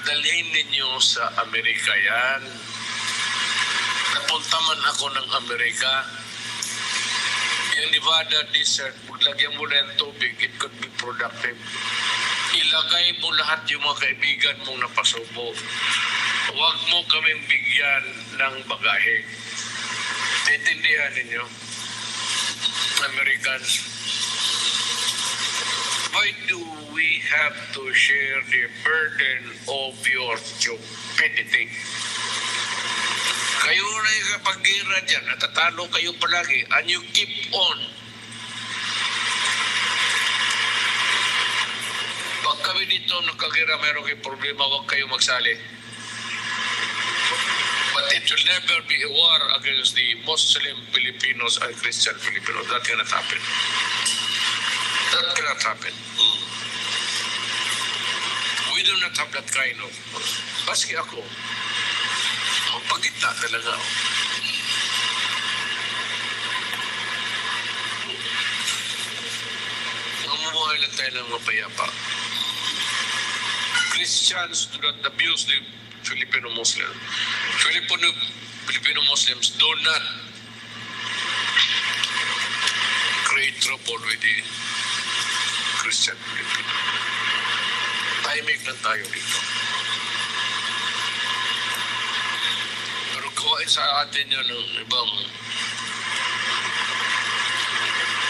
dalhin ninyo sa Amerika yan. Napunta man ako ng Amerika, yung Nevada desert, maglagyan mo na ng tubig, it could be productive. Ilagay mo lahat yung mga kaibigan mong napasubo. Huwag mo kaming bigyan ng bagahe. Titindihan ninyo, Americans, why do we have to share the burden of your stupidity? Kayo na yung kapag-gira dyan, natatalo kayo palagi, and you keep on. Pag kami dito nagkagira, mayroon kayong problema, huwag kayo magsali. But it will never be a war against the Muslim Filipinos and Christian Filipinos. That cannot happen. That cannot happen. We do not have that kind of... Baski ako, ang pagitna talaga. Mamumuhay lang tayo ng mapayapa. Christians do not abuse the Filipino Muslims. Filipino Muslims do not create trouble with the Christian Filipino. Tahimik lang tayo dito. Pero gawain sa atin yan ng ibang...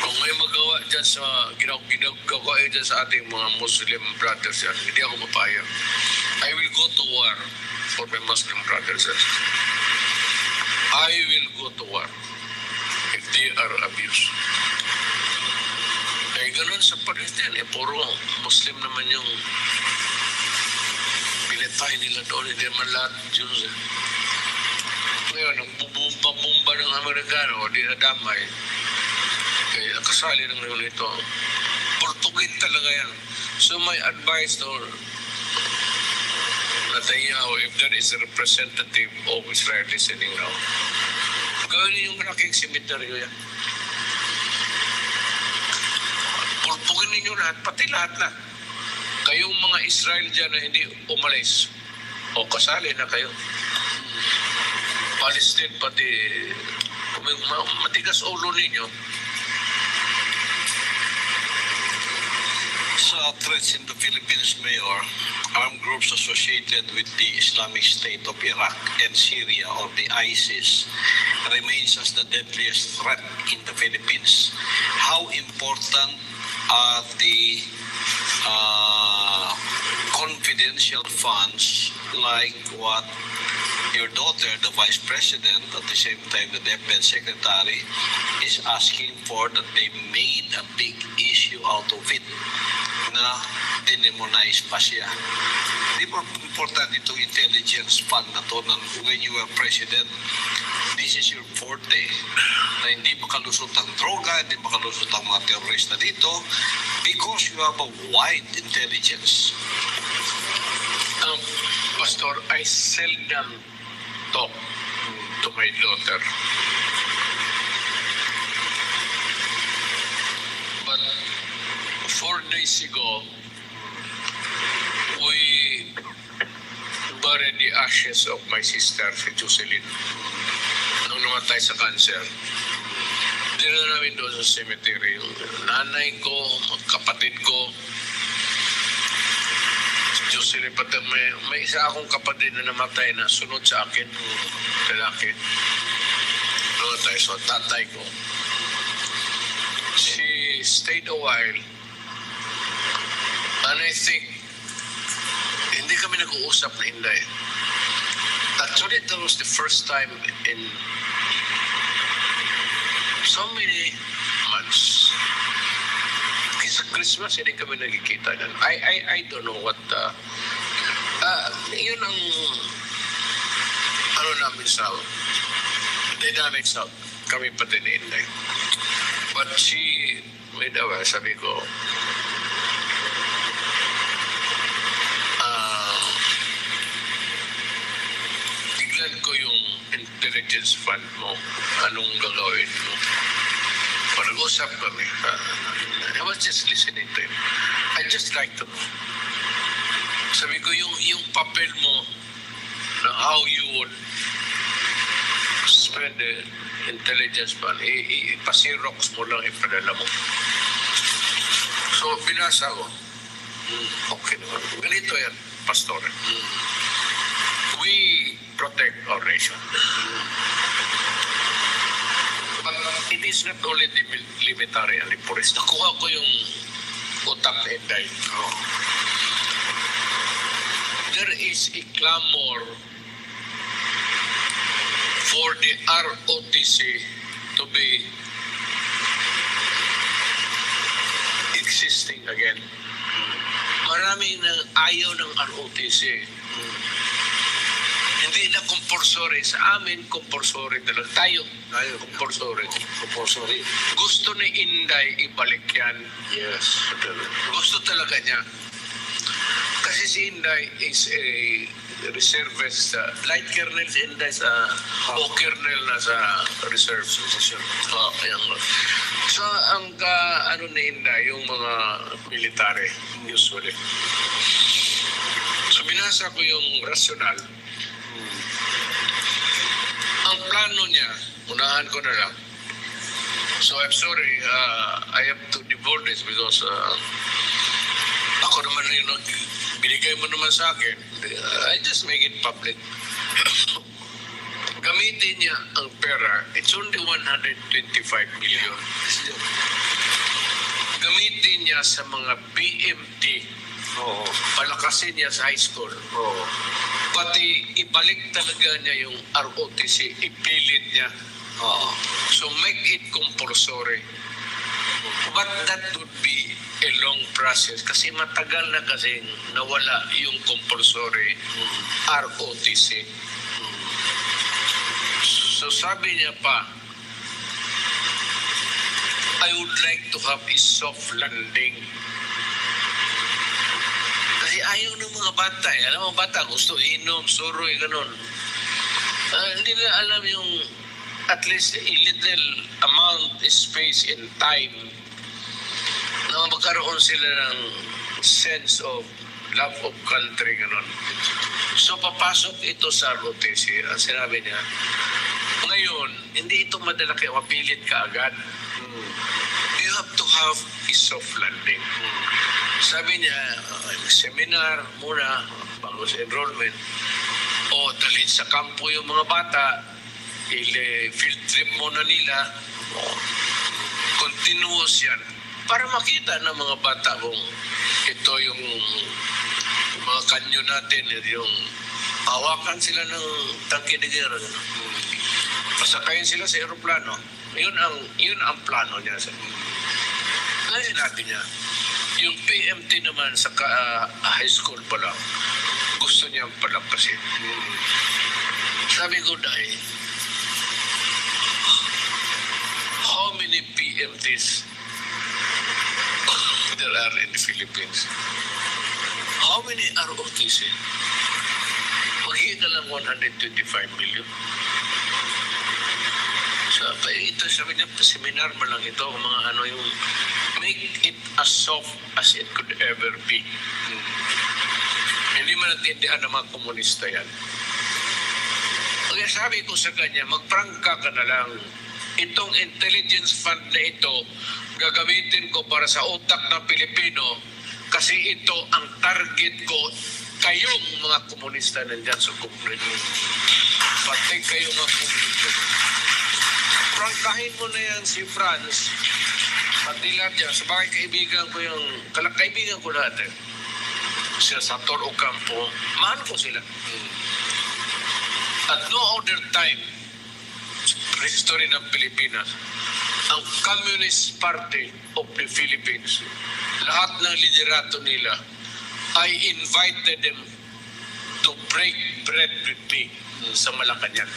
Kung may magawa dyan sa ginagawa dyan sa ating mga Muslim brothers yan, hindi ako mapayag. I will go to war for my Muslim brothers. I will go to war if they are abused. Eh, ganun sa Palestine, puro Muslim naman yung pinatay nila doon, hindi naman lahat Jews. Ngayon, nagbubumba ng Amerikano, di nadamay. Kaya kasali ng ngayon ito. Portugin talaga yan. So my advice to Netanyahu, if there is a representative of Israel listening now, gawin yung malaking cemetery yan. Purpugin ninyo lahat, pati lahat na. Kayong mga Israel dyan na hindi umalis, o kasali na kayo. Palestine, pati matigas ulo ninyo. Sa threats in the Philippines, Mayor, armed groups associated with the Islamic State of Iraq and Syria, or the ISIS, remains as the deadliest threat in the Philippines. How important are the confidential funds like what your daughter, the Vice President, at the same time the DepEd Secretary, is asking for that they made a big issue out of it na dinimonize pa siya. Di ba important itong intelligence fund na to na when you were president, this is your forte na hindi makalusot ang droga, hindi makalusot ang mga terorista dito because you have a wide intelligence. Pastor, I seldom talk to my daughter. But 4 days ago, we buried the ashes of my sister, si Jocelyn. Nung namatay sa cancer. Dinala namin doon sa cemetery. Yung nanay ko, kapatid ko, Jocelyn, pati may isa akong kapatid na namatay na sunod sa akin, lalaki. Namatay sa tatay ko. She stayed a while. And I think, hindi kami nag-uusap na Inday. Actually, that was the first time in so many months. Sa Christmas, hindi kami nagkikita yan. I don't know what, yun ang, namin sa, dynamic sa, kami pati ni Inday. But she made a way, sabi ko, tignan ko yung intelligence fund mo, anong gagawin mo. Pag-usap kami, I was just listening to him. I just like to know. Sabi ko, yung papel mo na how you would spend the intelligence fund, ipasirox mo lang, ipadala mo. So, binasa ko. Okay naman. Ganito yan, Pastor. We protect our nation. But it is not only the military and the police. Nakuha ko yung utak na Inday. There is a clamor for the ROTC to be existing again. Marami nang ayaw ng ROTC. Hindi na compulsory. Sa amin, compulsory talaga. Tayo, compulsory. Gusto ni Inday ibalik yan. Yes. Gusto talaga niya. Kasi si Inday is a reservist. Light colonel si Inday o colonel na sa reserve. Ayan. So, ang ni Inday, yung mga military, usually. So, binasa ko yung rational. Ang plano niya, unahan ko na lang. So I'm sorry, I have to devote this because ako naman yung binigay mo naman sa akin. I just make it public. Gamitin niya ang pera. It's only 125 million. Gamitin niya sa mga BMT. Palakasin niya sa high school. Pati ibalik talaga niya yung ROTC, ipilit niya. So make it compulsory. But that would be a long process kasi matagal na kasi nawala yung compulsory ROTC. So sabi niya pa, I would like to have a soft landing. Kasi ayaw ng mga bata. Alam mo, bata gusto inom, suroy, ganun. Hindi na alam yung at least a little amount, space and time na magkaroon sila ng sense of love of country, ganun. So, papasok ito sa ROTC. Ang sinabi niya, ngayon, hindi ito madala kayo, mapilit ka agad. You have to have a soft landing. Sabi niya, seminar muna, bago sa enrollment, o dalhin sa kampo yung mga bata, field trip muna nila, continuous yan, para makita ng mga bata kung ito yung mga kanyo natin, yung Hawakan sila ng tangke de guerra. Pasakayin sila sa aeroplano. Yun ang plano niya. Kaya sinabi niya, yung PMT naman sa high school pa lang, gusto niyang palakasin. Sabi ko, dahil, how many PMTs there are in the Philippines? How many ROTC? Magiging lang 125 million. Ito sabi niya, seminar mo lang ito, mga ano yung make it as soft as it could ever be. Hindi man natindihan ng mga komunista yan. Kaya sabi ko sa kanya, magprangka ka na lang. Itong intelligence fund na ito, gagamitin ko para sa utak ng Pilipino kasi ito ang target ko, kayong mga komunista nandyan sa komunista. Pati kayong mga komunista. Prangkahin mo na yan si Franz, pati lahat yan. Sa bakit kaibigan ko yung, kaibigan ko lahat eh. Sila sa Toro Campo, mahal ko sila. At no other time, sa history ng Pilipinas, ang Communist Party of the Philippines, lahat ng liderato nila, I invited them to break bread with me sa Malacanang.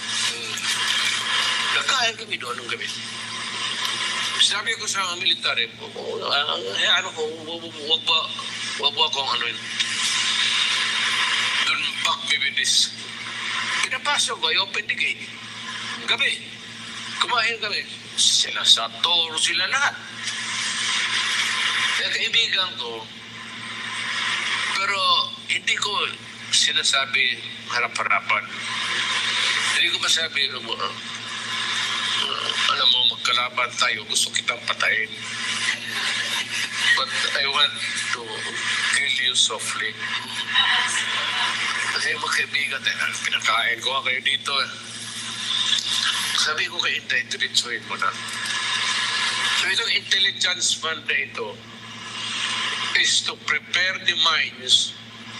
Nagkain kami doon ng gabi. Sabi ko sa mga military, ano ko, wag ba akong ano yun. Doon back maybe this. Pinapasok ko, I open the gate. Gabi, kumain kami. Sila sa Toro, sila lahat. Kaya kaibigan ko, pero hindi ko sinasabi harap-harapan. Hindi ko masabi, alam mo, magkalaban tayo, gusto kitang patayin. But I want to kill you softly. Kasi magkaibigan, pinakain ko kayo dito. Sabi ko kay Inday, diretsuhin mo na. So itong intelligence fund na ito is to prepare the minds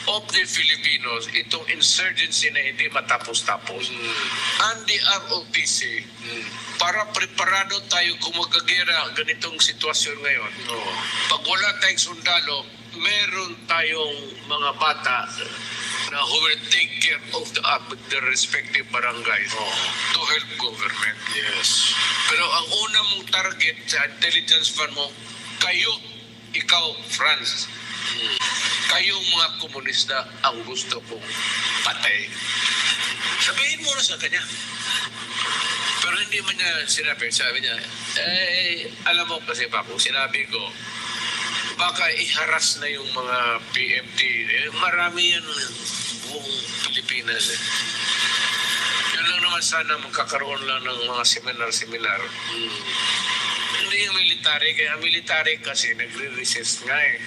of the Filipinos, itong insurgency na hindi matapos-tapos. And the ROTC, para preparado tayo kung magagera ganitong sitwasyon ngayon. Pag wala tayong sundalo, meron tayong mga bata na who will take care of the respective barangays to help government. Yes. Pero ang una mong target sa intelligence fund mo, ikaw, France, kayong mga komunista ang gusto kong patay. Sabihin mo na sa kanya. Pero hindi man niya sinabi. Sabi niya, alam mo kasi pa kung sinabi ko, baka iharas na yung mga PMT. Marami yan buong Pilipinas. Yun lang naman sana magkakaroon lang ng mga seminar. Hindi yung military. Kaya military kasi nagre-resist nga eh.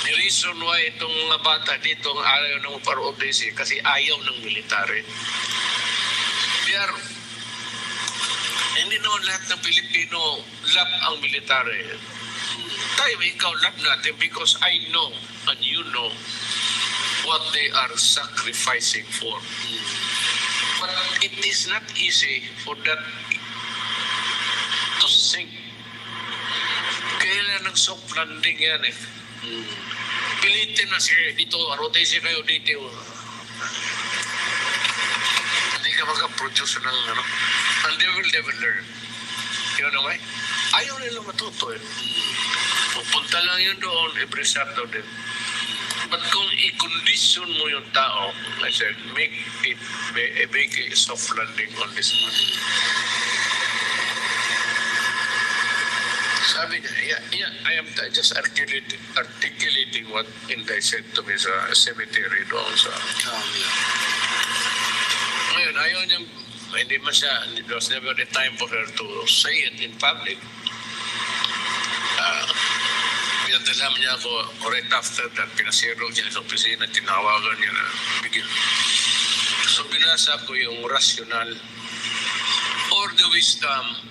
The reason why itong mga bata dito ayaw ng PRODC kasi ayaw ng military. Hindi naman lahat ng Pilipino love ang military. Tayo, ikaw love natin because I know and you know what they are sacrificing for. But it is not easy for that to sink. Kailan ng soft landing yan eh. Pilitin na siya dito, rotation kayo dito. Hindi ka makaproduce ng ano. And they will never learn. You know why? Ayaw nila matuto eh. Pupunta lang yun doon every Saturday. But kung i-condition mo yung tao, I said, make a soft landing on this man. Sabi niya, I am just articulating what Inday said to me sa cemetery doon sa... Ngayon, ayaw niya, hindi man siya, there was never the time for her to say it in public. Pinadalam niya ako, right after that, pinasiro niya sa opisina, tinawagan niya na bigyan. So binasa ko yung rational or the wisdom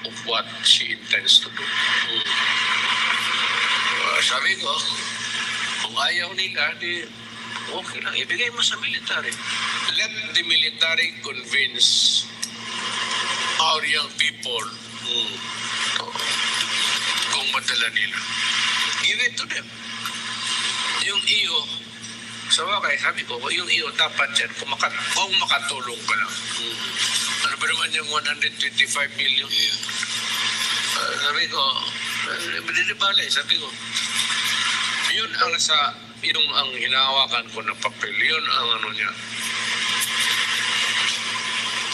of what she intends to do. Sabi ko, kung ayaw nila, di okay lang, ibigay mo sa military. Let the military convince our young people kung madala nila. Give it to them. Yung iyo, sa wakay, sabi ko, yung iyo dapat yan, kung makatulong ka lang. Ano ba naman yung 125 million? Sabi ko, sabi ko, yun ang hinahawakan ko ng papel, yun ang ano niya.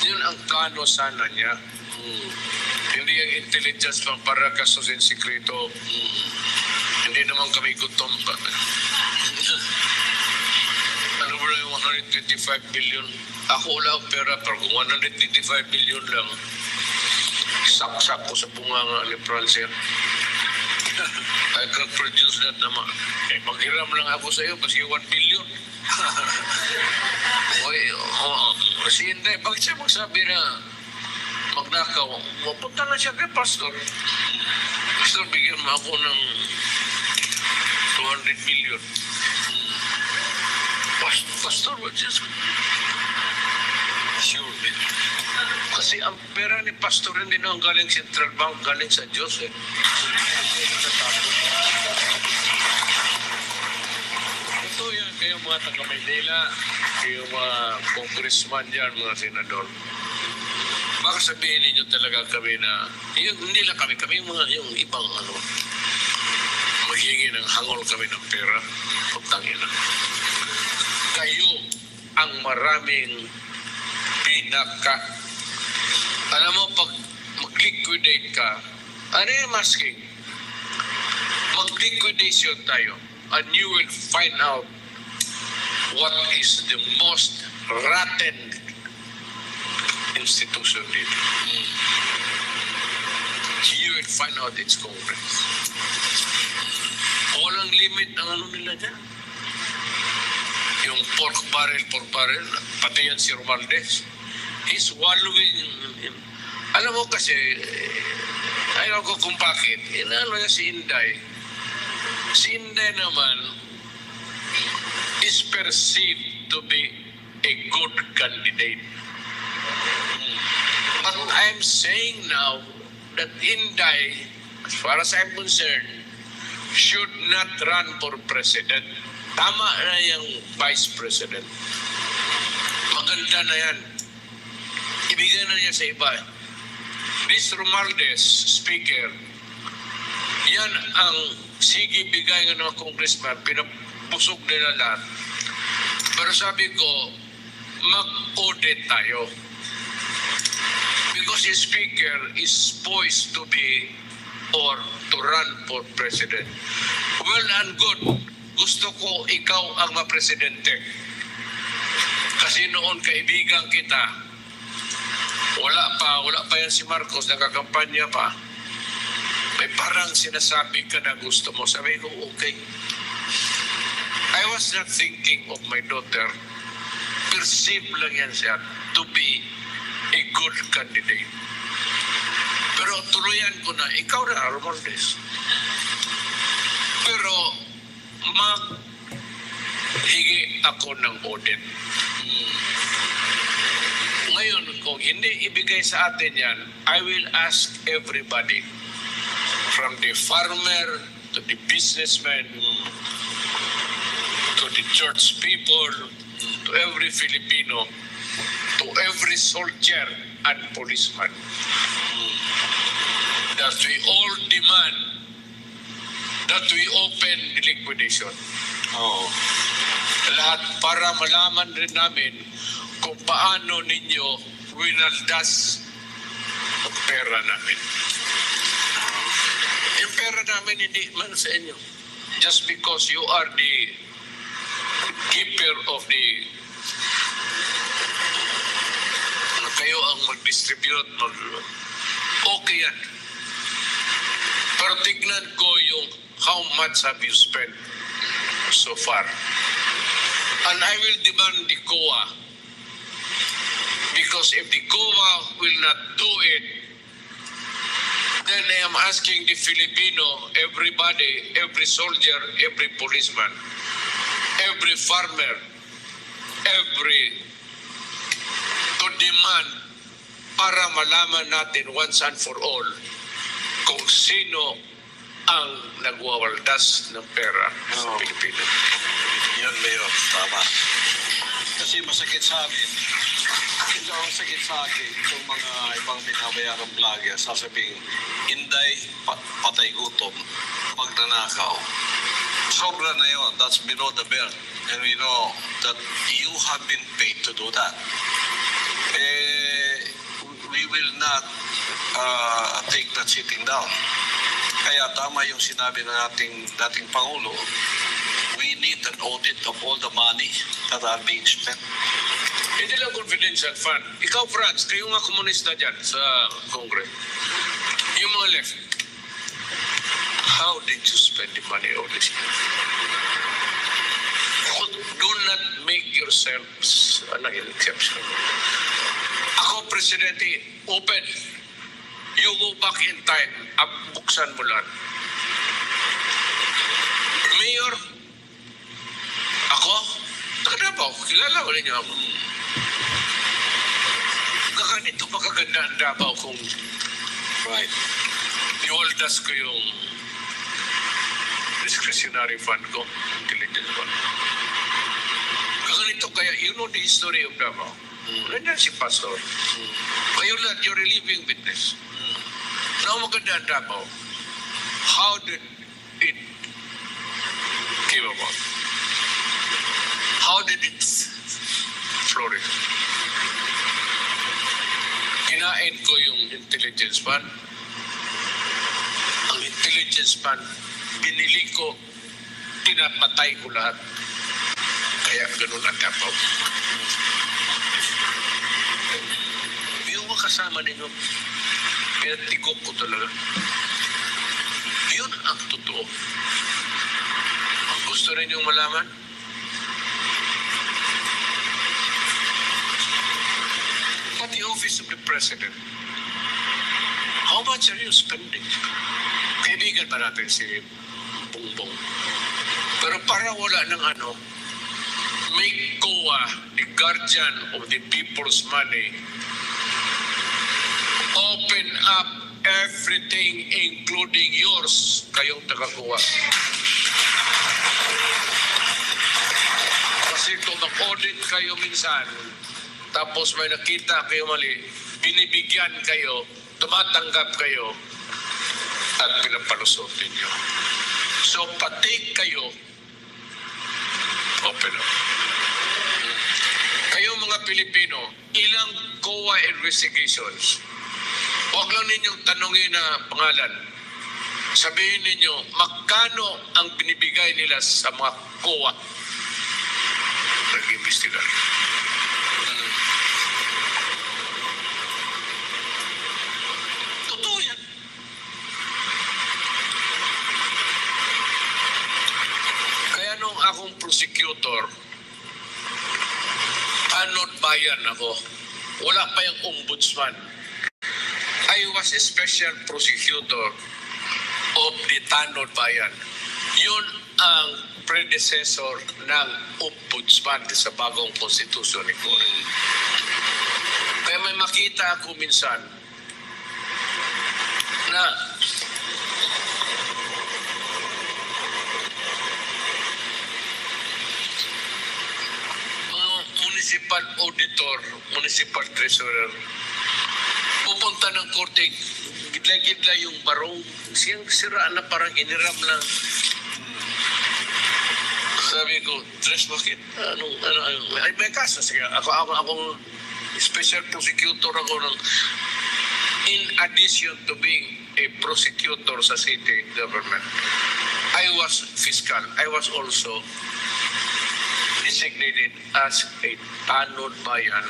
Yun ang plano sana niya. Hindi ang intelligence lang para kasusin sikreto. Hindi naman kami gutom pa. Ano ba yung 125 billion? Ako wala ang pera, pero kung 125 billion lang, saksak ko sa bunganga ni Francia. I can produce that naman. Maghiram lang ako sa iyo, kasi 1 billion. Si Inday, bakit siya magsabi na magnakaw? Mapunta na siya kay Pastor. Pastor, bigyan mo ako ng 200 million. Pastor, what's this? Sure, man. Kasi ang pera ni Pastor hindi na galing Central Bank, galing sa Diyos eh. Ito yan, kayo mga taga-Maynila, kayo mga congressman dyan, mga senador. Baka sabihin ninyo talaga kami na, hindi lang kami yung ibang maghingi ng hangol kami ng pera. Pagtangin na. Kayo ang maraming alam mo, pag mag-liquidate ka, ano yung masking? Mag-liquidation tayo and you will find out what is the most rotten institution dito. You will find out its Congress. Walang limit ang ano nila dyan. Yung pork barrel, pati yan si Romaldes. He's wallowing in. Alam mo kasi, ayaw ko kung bakit. Inano niya si Inday. Si Inday naman is perceived to be a good candidate. But I'm saying now that Inday, as far as I'm concerned, should not run for president. Tama na yung vice president. Maganda na yan. Ibigay na niya sa iba. This Romaldes, speaker, yan ang sige bigay ng mga congressman, pinapusog nila lahat. Pero sabi ko, mag-audit tayo. Because the speaker is poised to be or to run for president. Well and good. Gusto ko ikaw ang mapresidente. Kasi noon kaibigan kita, wala pa yan si Marcos, nakakampanya pa. May parang sinasabi ka na gusto mo. Sabi ko, okay. I was not thinking of my daughter. Perceive lang yan siya to be a good candidate. Pero tuluyan ko na, ikaw na, Romaldes. Pero higi ako ng audit. Ngayon, kung hindi ibigay sa atin yan, I will ask everybody, from the farmer to the businessman, to the church people, to every Filipino, to every soldier and policeman, that we all demand that we open the liquidation. Lahat para malaman rin namin kung paano ninyo winaldas ang pera namin. Yung pera namin hindi man sa inyo. Just because you are the keeper of the kayo ang mag-distribute, okay yan. Pero tignan ko yung how much have you spent so far. And I will demand the COA. Because if the COA will not do it, then I am asking the Filipino, everybody, every soldier, every policeman, every farmer, every to demand para malaman natin once and for all kung sino ang nagwawaldas ng pera sa Oo. Pilipinas. Yan, Mayor. Tama. Kasi masakit sa amin. Ito ang sakit sa akin. Itong mga ibang binabayarang vlogger, sasabihin, Inday, patay gutom, magnanakaw. Sobra na yun. That's below the belt. And we know that you have been paid to do that. We will not take that sitting down. Kaya tama yung sinabi ng dating Pangulo, we need an audit of all the money that are being spent. Hindi lang confidential fund. Ikaw, Franz, kayo nga komunista dyan sa Congress. Yung mga left, how did you spend the money all this year? Do not make yourselves an exception. Ako, Presidente, open. You go back in time, buksan mo lang. Mayor, ako, taga-Davao, kilala ko ninyo ako. Ganito pa kaganda ang Davao kung Right. iwaldas ko yung discretionary fund ko, intelligence fund. Ganito kaya, you know the history of Davao. Nandiyan si Pastor. Kayo lahat, you're a living witness. Now maganda ang Davao. How did it came about? How did it flourish? Kinain ko yung intelligence fund. Ang intelligence fund, binili ko, pinapatay ko lahat. Kaya ganun ang Davao. Yung mga kasama ninyo, pinatigok ko talaga. Yun ang totoo. Ang gusto ninyong malaman, the office of the president, how much are you spending? Kaibigan pa natin si Bongbong. Pero para wala ng make COA the guardian of the people's money, open up everything including yours, kayong taga-COA. Kasi kung mag-audit kayo minsan, tapos may nakita kayo mali, binibigyan kayo, tumatanggap kayo, at pinapalusot ninyo. So, pati kayo, open up. Kayo mga Pilipino, ilang COA investigations, huwag lang ninyong tanongin na pangalan. Sabihin ninyo, magkano ang binibigay nila sa mga COA? Nag-imbestiga. Totoo yan. Kaya nung akong prosecutor, tanod bayan ako. Wala pa yung ombudsman. I was a special prosecutor of the Tanod Bayan. Yun ang predecessor ng ombudsman sa bagong konstitusyon ni Cory. Kaya may makita ako minsan na mga municipal auditor, municipal treasurer, pupunta ng korte, gidla-gidla yung barong, siyang siraan na parang iniram lang. Sabi ko, Tres, bakit? Ay, may kaso. Sige, akong special prosecutor ako ng, in addition to being a prosecutor sa city government, I was fiscal. I was also designated as a Tanod Bayan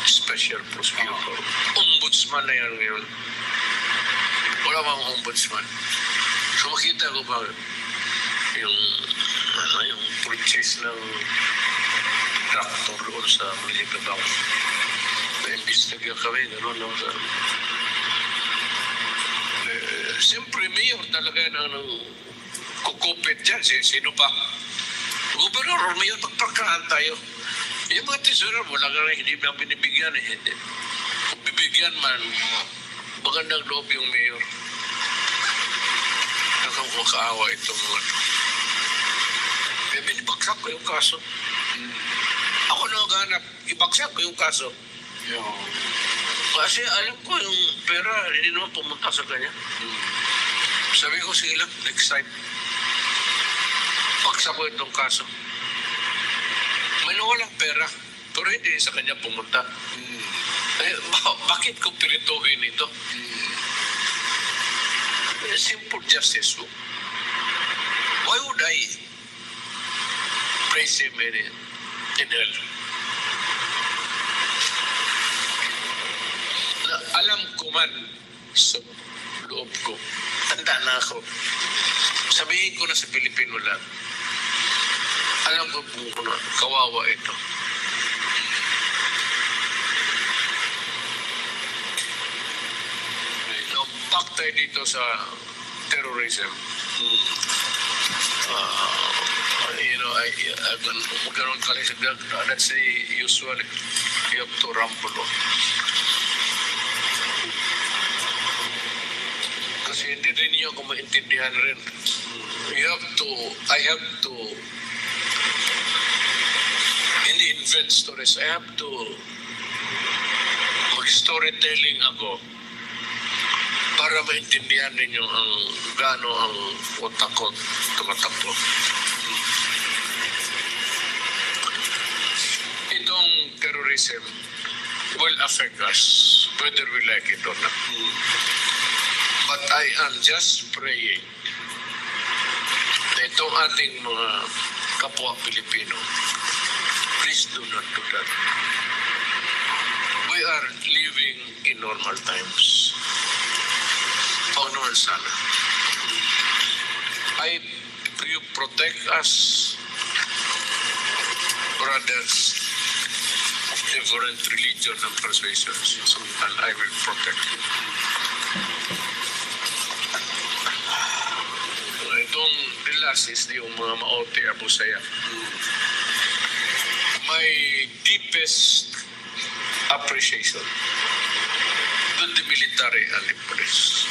special prosecutor. Ombudsman na yan ngayon. Wala bang ombudsman? So makita ko ba yung purchase ng tractor doon sa municipal bank. Na-imbestiga kami, gano'n lang sa... Siyempre, mayor talaga ng kukupit dyan. Sino pa? Gobernador or mayor, magprangkahan tayo. Yung mga tesorer, wala ka rin, hindi na binibigyan eh. Hindi. Kung bibigyan man, magandang loob yung mayor. Nakakaawa itong mga ito. Eh, binibagsak ko yung kaso. Ako na maghanap, ibagsak ko yung kaso. Kasi alam ko yung pera, hindi naman pumunta sa kanya. Sabi ko, sige lang, next time. Bagsak ko itong kaso. May nawalang pera, pero hindi sa kanya pumunta. Eh, bakit ko pirituhin ito? Simple justice. Why would I praise him in hell? Alam ko man sa loob ko, tanda na ako. Sabihin ko na sa Pilipino lang, alam ko po na kawawa ito. Now, back tayo dito sa terrorism. Magkaroon ka lang sa that's the usual. You have to ramble. Kasi hindi rin niyo ako maintindihan rin. I have to hindi invent stories. I have to mag-storytelling ako para maintindihan ninyo ang gaano ang utak ko tumatakbo. Itong terrorism will affect us whether we like it or not. But I am just praying na itong ating mga kapwa Pilipino, please do not do that. We are living in normal times. Panginoon sana. You protect us, brothers of different religion and persuasions, and I will protect you. Itong last is yung mga maote abusaya. My deepest appreciation to the military and the police.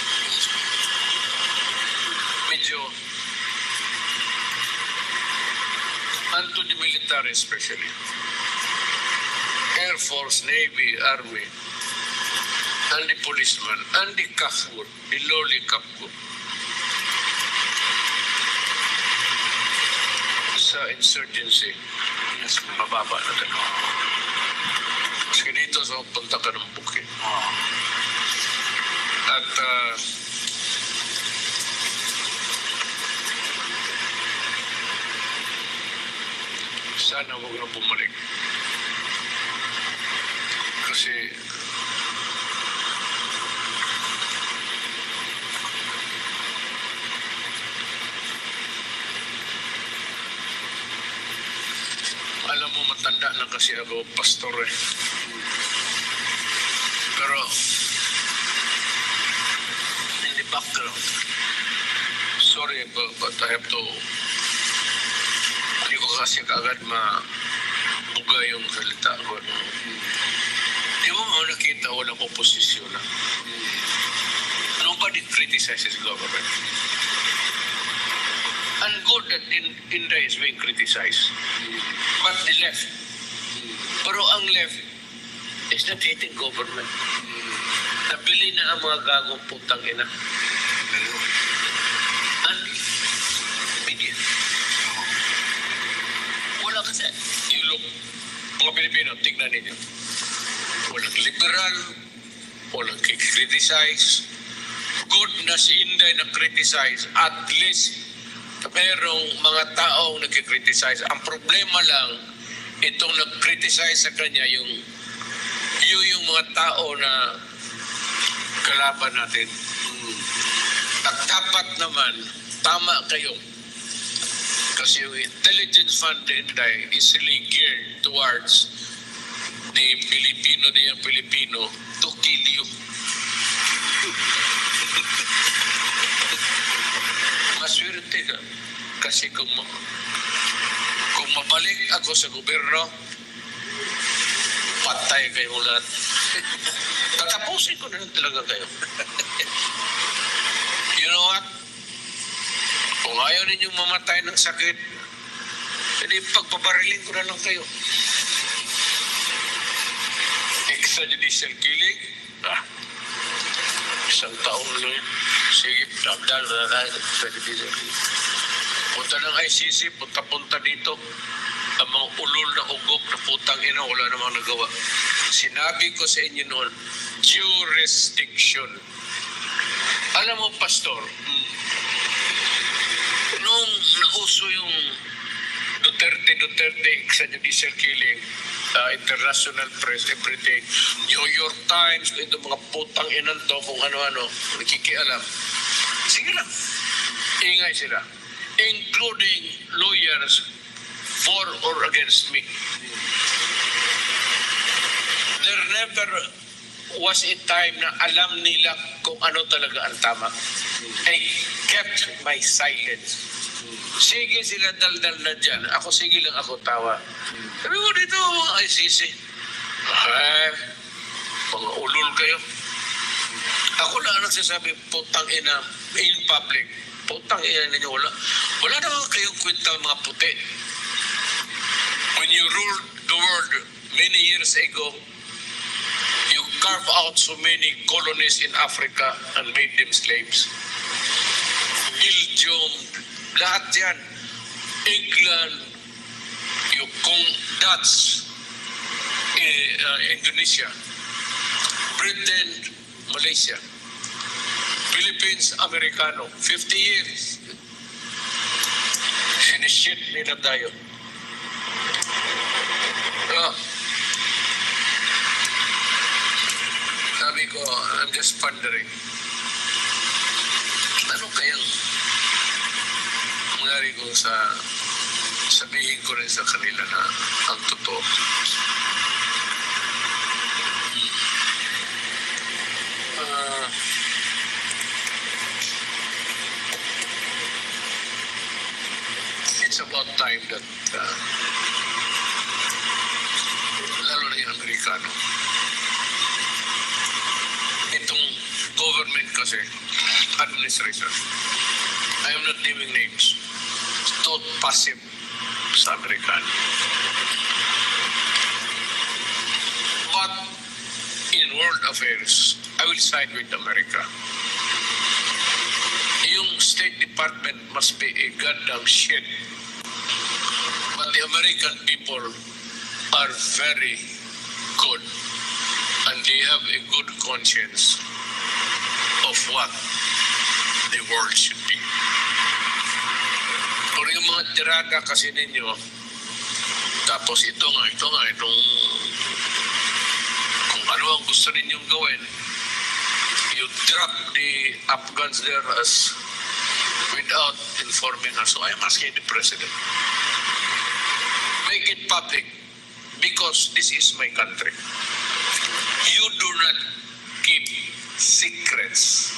Medyo and to the military especially. Air Force, Navy, Army, and the policeman, and the kafur, the lowly kafur. Sa insurgency, yes, mababa na tayo. Kasi dito sa punta ka ng bukid. At sana huwag na bumalik. Kasi alam mo, matanda na kasi ako, pastor eh. Pero in the background, sorry but I have to, hindi ko kasi kaagad mabuga yung salita ko. Di mo nakita, walang oposisyon na. Nobody criticizes government. And good that India is being criticized. But the left. Pero ang left is not hating government. Nabili na ang mga gagong putang ina. And media. Wala kasi. You look, mga Pilipino, tignan ninyo. Walang liberal, walang criticize. Good na si Inday na criticize. At least, merong mga taong nag-criticize. Ang problema lang, itong nag-criticize sa kanya, yung mga tao na kalaban natin. At dapat naman, tama kayo. Kasi yung intelligence fund is really geared towards the Filipino to kill you. Maswerte ka. Kasi kung Pag mabalik ako sa gobyerno, patay kayong lahat. Tatapusin ko na lang talaga kayo. You know what? Kung ayaw ninyong mamatay ng sakit, hindi pagbabarilin ko na lang kayo. Extrajudicial killing, isang taon lang yun. Sige, dagdag na tayo ng extrajudicial killing. Punta ng ICC, punta-punta dito. Ang mga ulol na ugok na putang ina, wala namang nagawa. Sinabi ko sa inyo noon, jurisdiction. Alam mo, Pastor, nung nauso yung Duterte extrajudicial killing, international press, everything, New York Times, ito mga putang inan to, kung ano-ano, nakikialam. Sige lang, ingay sila. Including lawyers for or against me. There never was a time na alam nila kung ano talaga ang tama. I kept my silence. Sige sila daldal na dyan. Ako sige lang ako tawa. Sabi ko dito, ay sisi. Mga ulol kayo. Ako lang ang nagsasabi, putang ina, in public. Putang ina ninyo, wala naman kayong kwenta mga puti. When you ruled the world many years ago, you carved out so many colonies in Africa and made them slaves. Belgium, lahat yan. England, yung Dutch, Indonesia, Britain, Malaysia, Philippines, Americano, 50 years. Sinishit nila tayo. Sabi ko, I'm just pondering. Ano kayang mangyari ko sabihin ko rin sa kanila na ang totoo. It's about time that lalo na yung Amerikano, itong government kasi, administration, I am not naming names, it's not passive sa Amerikano. But in world affairs, I will side with America. Yung State Department must be a goddamn shit. But the American people are very good and they have a good conscience of what the world should be. Pero yung mga tirada kasi ninyo, tapos itong kung ano ang gusto ninyong gawin, you drop the Afghans there as without informing us. So I am asking the President, make it public because this is my country. You do not keep secrets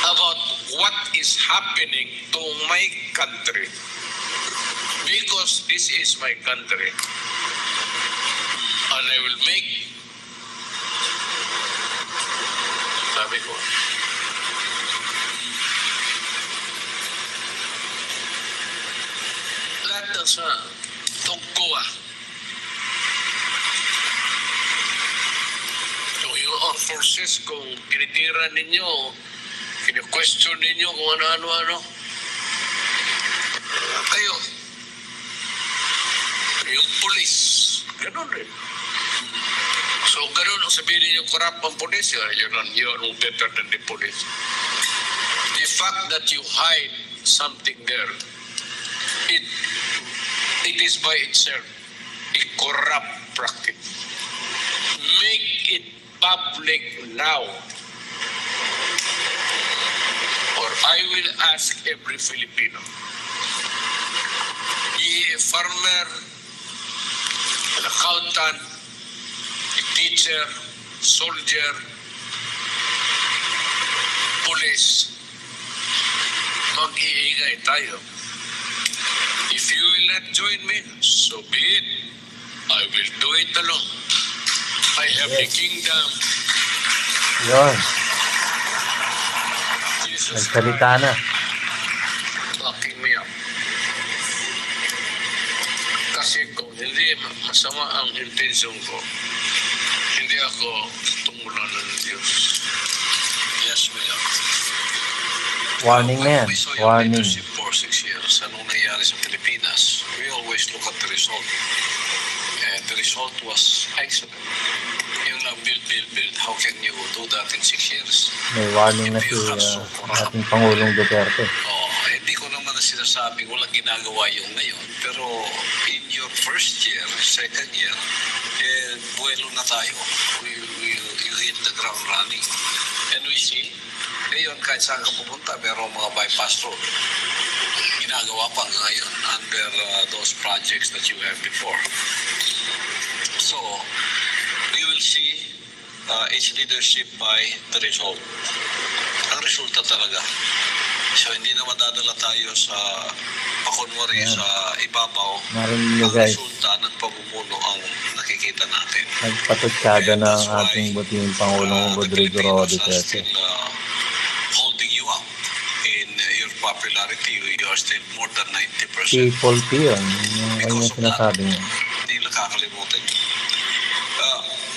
about what is happening to my country because this is my country. And I will make, sabi ko, lahat na sa tungkoa. Yung armed forces, kung tinitira ninyo, kini-question ninyo kung ano-ano, kayo, yung police, ganun rin. So, ganun ang sabihin ninyo, corrupt ang police, you're no better than the police. The fact that you hide something there, it is by itself a corrupt practice. Make it public now, or I will ask every Filipino, be a farmer, an accountant, a teacher, soldier, police, mag-iingay tayo. If you will not join me, so be it. I will do it alone. I have the kingdom. Yun. Jesus Nagsalita na. backing me up. Kasi kung hindi masama ang intensyon ko, hindi ako tumulan ng Diyos. Yes, Mayor. Warning na yan. When we saw your Warning. leadership for 6 years, anong nangyari sa Pilipinas, we always look at the result. And the result was excellent. Yung lang build. How can you do that in 6 years? May warning na si ating Pangulong Duterte. Hindi ko naman na sinasabing walang ginagawa yung ngayon. Pero in your first year, second year, buwelo na tayo. You hit the ground running. And we see, ngayon kahit saan ka pupunta, pero mga bypass road, ginagawa pa ngayon under those projects that you have before. So, we will see its leadership by the result. Ang resulta talaga. So, hindi na madadala tayo sa pakunwari sa ibabaw. Narinig nyo Ang guys, resulta ng pamumuno ang nakikita natin. nagpatutsada And ng that's why, ating buting Pangulong the Rodrigo Filipinos are Duterte. still holding you up in your popularity. You are still more than 90%. People yun. Yung Because kanyang of that, sinasabi niya. hindi nila kakalimutan.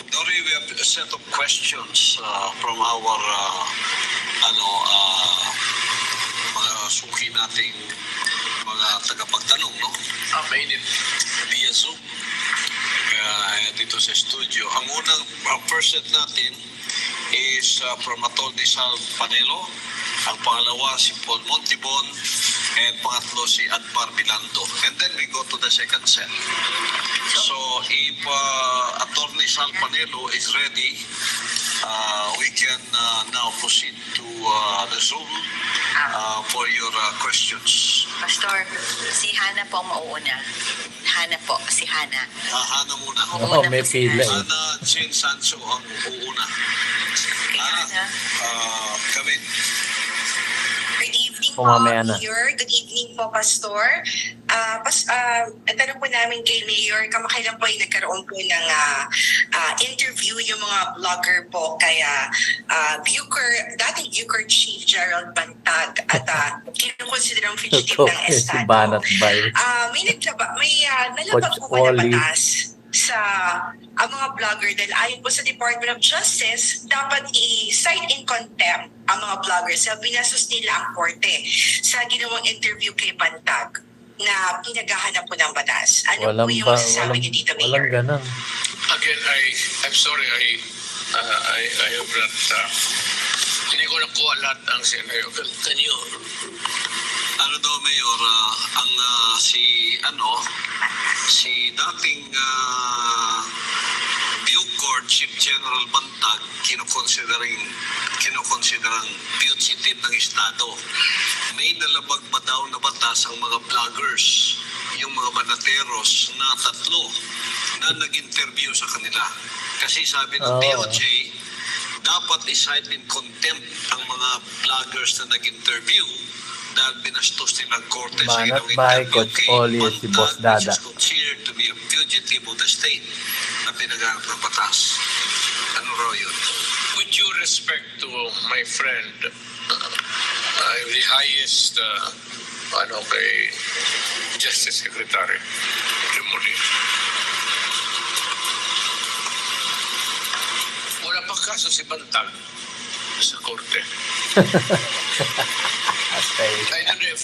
Nori, we have a set of questions from our mga suki nating mga tagapagtanong, no? Mainit via Zoom. Dito sa studio. Ang first set natin is from Atty. Sal Panelo. Ang pangalawa si Paul Montibon. And pangatlo si Admar Milando. And then we go to the second set. So if Atty. Sal Panelo is ready, we can now proceed to the Zoom for your questions. Pastor, si Hana po ang mauuna. Hana po, si Hana. Hana muna. Oo, may pila eh. Hana Chin Sancho ang uuna. Hana, come in. Good evening po, Mamaya na. Mayor. Good evening po, Pastor. Ang tanong po namin kay Mayor, kamakailan po ay nagkaroon po ng interview yung mga vlogger po kaya dating Bucor Chief Gerald Bantag at kinukonsiderang fugitive ng Si Estado. Banat Bay. May nalabag po ba na batas sa ang mga vlogger dahil ayon po sa Department of Justice, dapat i-cite in contempt ang mga vloggers sa binastos nila ang korte sa ginawang interview kay Bantag na pinaghahanap po ng batas. Ano po yung masasabi niyo dito, Mayor? Walang ganun. Again, I'm sorry, I have not, hindi ko nakuha lahat ang scenario. Can you, Ano daw, Mayor, si dating Bucor Chief General Bantag kinukonsiderang fugitive ng Estado. May nalabag ba daw na batas ang mga vloggers, yung mga banateros na 3 na nag-interview sa kanila. Kasi sabi ng DOJ, dapat i-cite in contempt ang mga vloggers na nag-interview dahil binastos nilang korte sa Banat ginawang Bay, interview Coach kay Oli at si Boss Bantag, which Dada. is considered to be a fugitive of the state na pinaghanap ng batas. Ano raw yun? with due respect to my friend, the highest, kay Justice Secretary, Quiboloy. Wala pang kaso si Bantag sa korte. I don't know if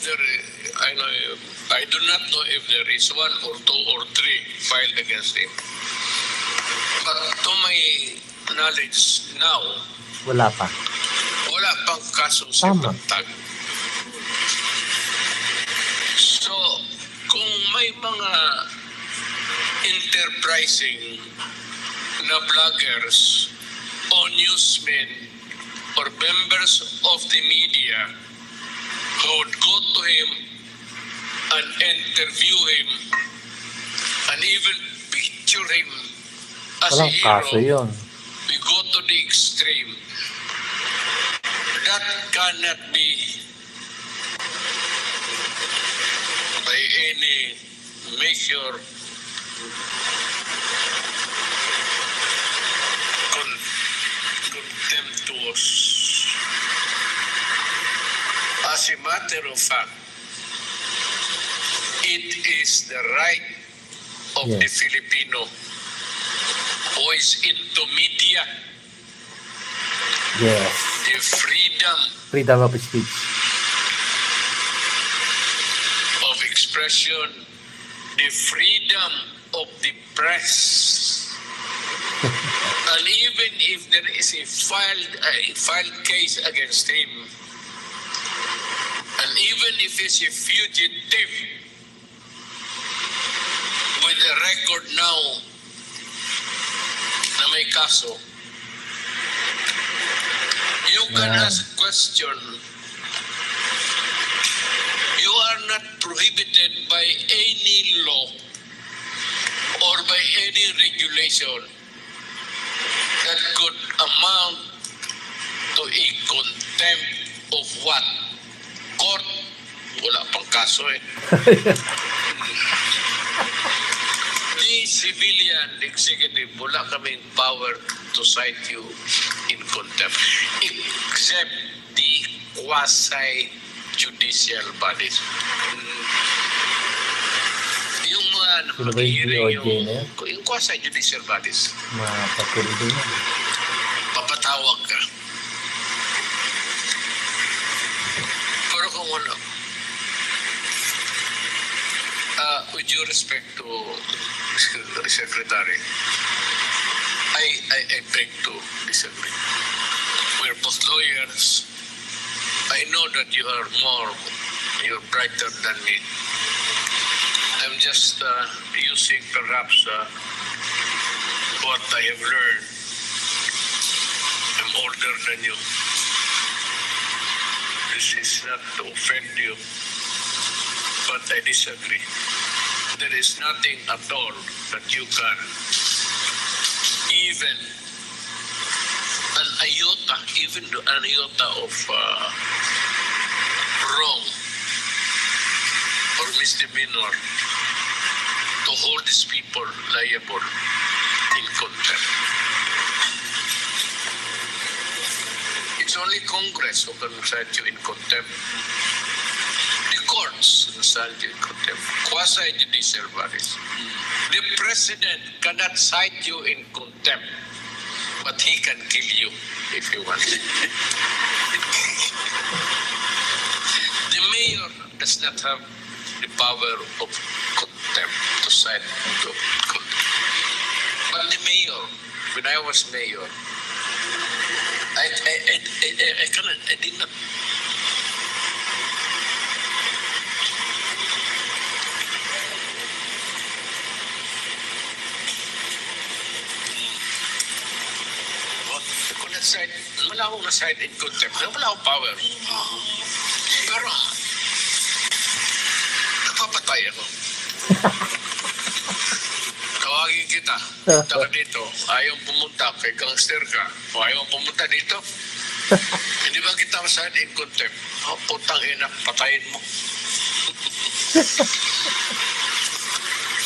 I do not know if there is 1 or 2 or 3 filed against him. But to my knowledge now, Wala pa. wala pang kaso si Tama. Bantag. So, kung may mga enterprising na vloggers o newsmen or members of the media who would go to him and interview him and even picture him as a Walang kaso hero, yun. we go to the extreme. That cannot be by any measure contemptuous. As a matter of fact, it is the right of the Yes. Filipino who is into media, Yes. the freedom Freedom of speech. of expression, the freedom of the press. And even if there is a filed case against him, and even if he's a fugitive with a record now na may kaso, you can Yeah. ask question. You are not prohibited by any law or by any regulation that could amount to a contempt of what? Court. Wala pang kaso eh. The civilian executive, wala kaming power to cite you in contempt except the quasi-judicial bodies. Yung mga Sino ba yung hearing DOJ na yan? yung quasi-judicial bodies, Mga kapurido na. papatawag ka. Pero kung ano, with due respect to the Secretary, I beg to disagree. We're both lawyers. I know that you're brighter than me. I'm just using perhaps what I have learned. I'm older than you. This is not to offend you, but I disagree. There is nothing at all that you can, even an iota of wrong or misdemeanor to hold these people liable in contempt. It's only Congress who can cite you in contempt. The courts can cite you in contempt. Quasi-judicial bodies. The president cannot cite you in contempt, but he can kill you if he wants. The mayor does not have the power of contempt to cite to contempt. But the mayor, when I was mayor, I did not. Kung na-cite, wala akong na-cite in contempt. Wala akong power. Pero, napapatay ako. Tawagin kita. Punta ka dito. Ayaw pumunta. Kay gangster ka. O ayaw pumunta dito. Hindi ba kita ma-cite in contempt? O, putang ina, patayin mo.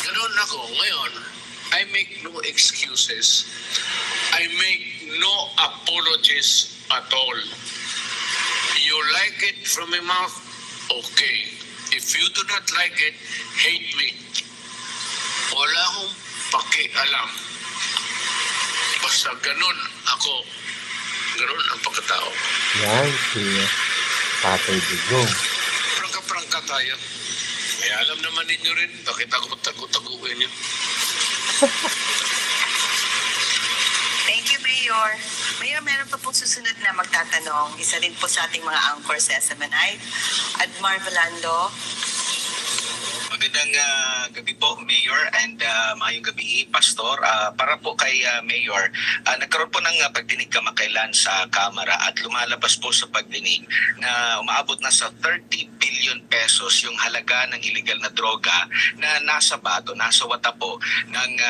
Ganoon ako. Ngayon, I make no excuses. I make no apologies at all. You like it from my mouth? Okay. If you do not like it, hate me. Wala akong pakialam. Basta ganun ako. Ganun ang pagkatao. Yan, si Tatay Digong. Prangka-prangka tayo. May alam naman ninyo rin, bakit ako tago-taguin nyo? Thank you, Mayor. Mayor, meron pa pong susunod na magtatanong. Isa din po sa ating mga anchor sa SMNI. Admar Valando. Magandang gabi po, Mayor, and maayong gabi, Pastor. Para po kay Mayor, nagkaroon po ng pagdinig kamakailan sa Kamara at lumalabas po sa pagdinig na umaabot na sa 30 billion pesos yung halaga ng illegal na droga na nasa bato, nasa wata po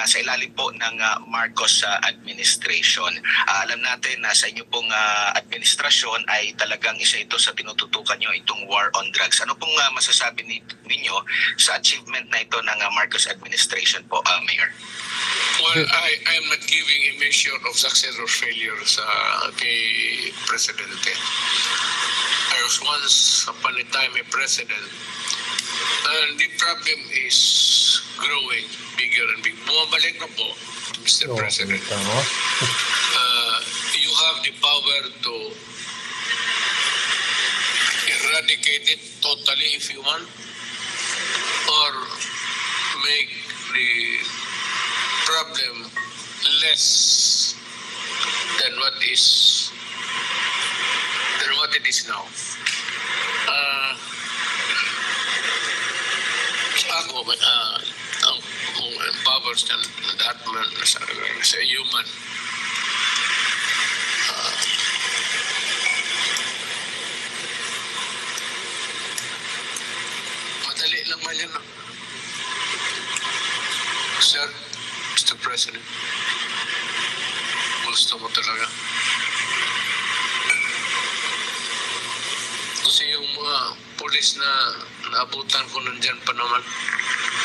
sa ilalim po ng Marcos administration. Alam natin na sa inyo pong administrasyon ay talagang isa ito sa tinututukan nyo, itong war on drugs. Ano pong masasabi ninyo sa achievement na ito ng Marcos administration po, Mayor. Well, I am not giving a measure of success or failure sa kay Presidente. I was once upon a time a president, and the problem is growing bigger and bigger. Bumabalik na po, Mr. President. Tama. You have the power to eradicate it totally if you want, or make the problem less than what it is now. Ako, ang powers na lahat man sa human, madali lang man yun. Sir, Mr. President, gusto mo talaga. Kasi yung mga polis na naabutan ko nandyan pa naman,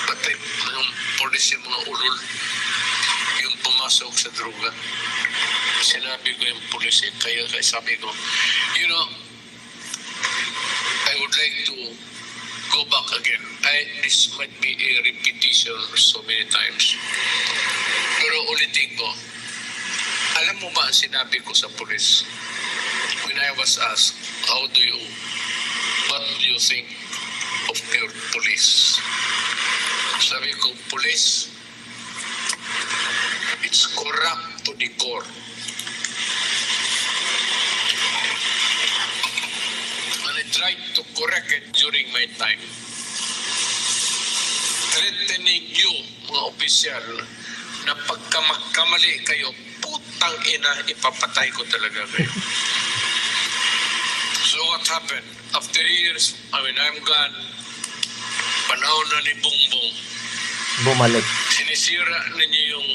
pati yung polis yung mga ulol, yung pumasok sa droga. Sinabi ko yung polis, kaya sabi ko, you know, I would like to go back again. This might be a repetition so many times. Pero ulitin ko, alam mo ba ang sinabi ko sa polis? When I was asked, what do you think of your police? Sabi ko, police, it's corrupt to the core. And I tried to correct it during my time. Threatening you, mga opisyal, na pagka magkamali kayo, putang ina, ipapatay ko talaga kayo. So what happened? After years, I'm gone, panahon na ni Bongbong, Bumalik. sinisira ninyo yung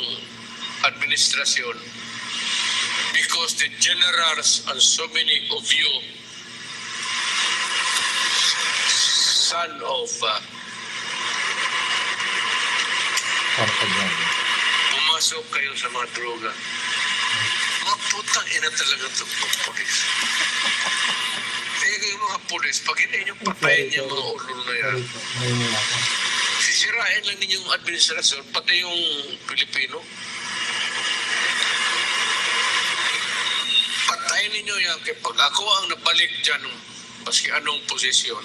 administrasyon because the generals and so many of you, son of pumasok kayo sa mga droga. Mga putang ina talaga itong mga polis. Kaya yung mga polis, pag hindi nyo patayin yung mga ulol na yan, sisirain lang ninyo yung administrasyon, pati yung Pilipino. Patayin ninyo yan, kaya pag ako ang nabalik dyan, maski anong posisyon,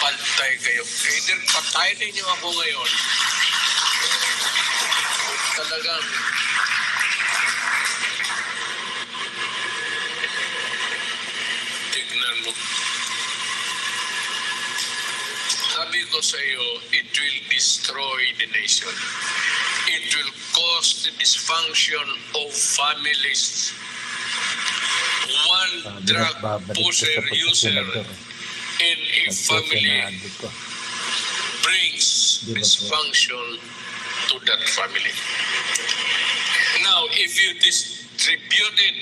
pantay kayo. Either patayin ninyo ako ngayon, talagang tignan mo. Sabi ko sa iyo, it will destroy the nation. It will cause the dysfunction of families. One drug pusher user in a family brings dysfunction to that family. Now, if you distribute it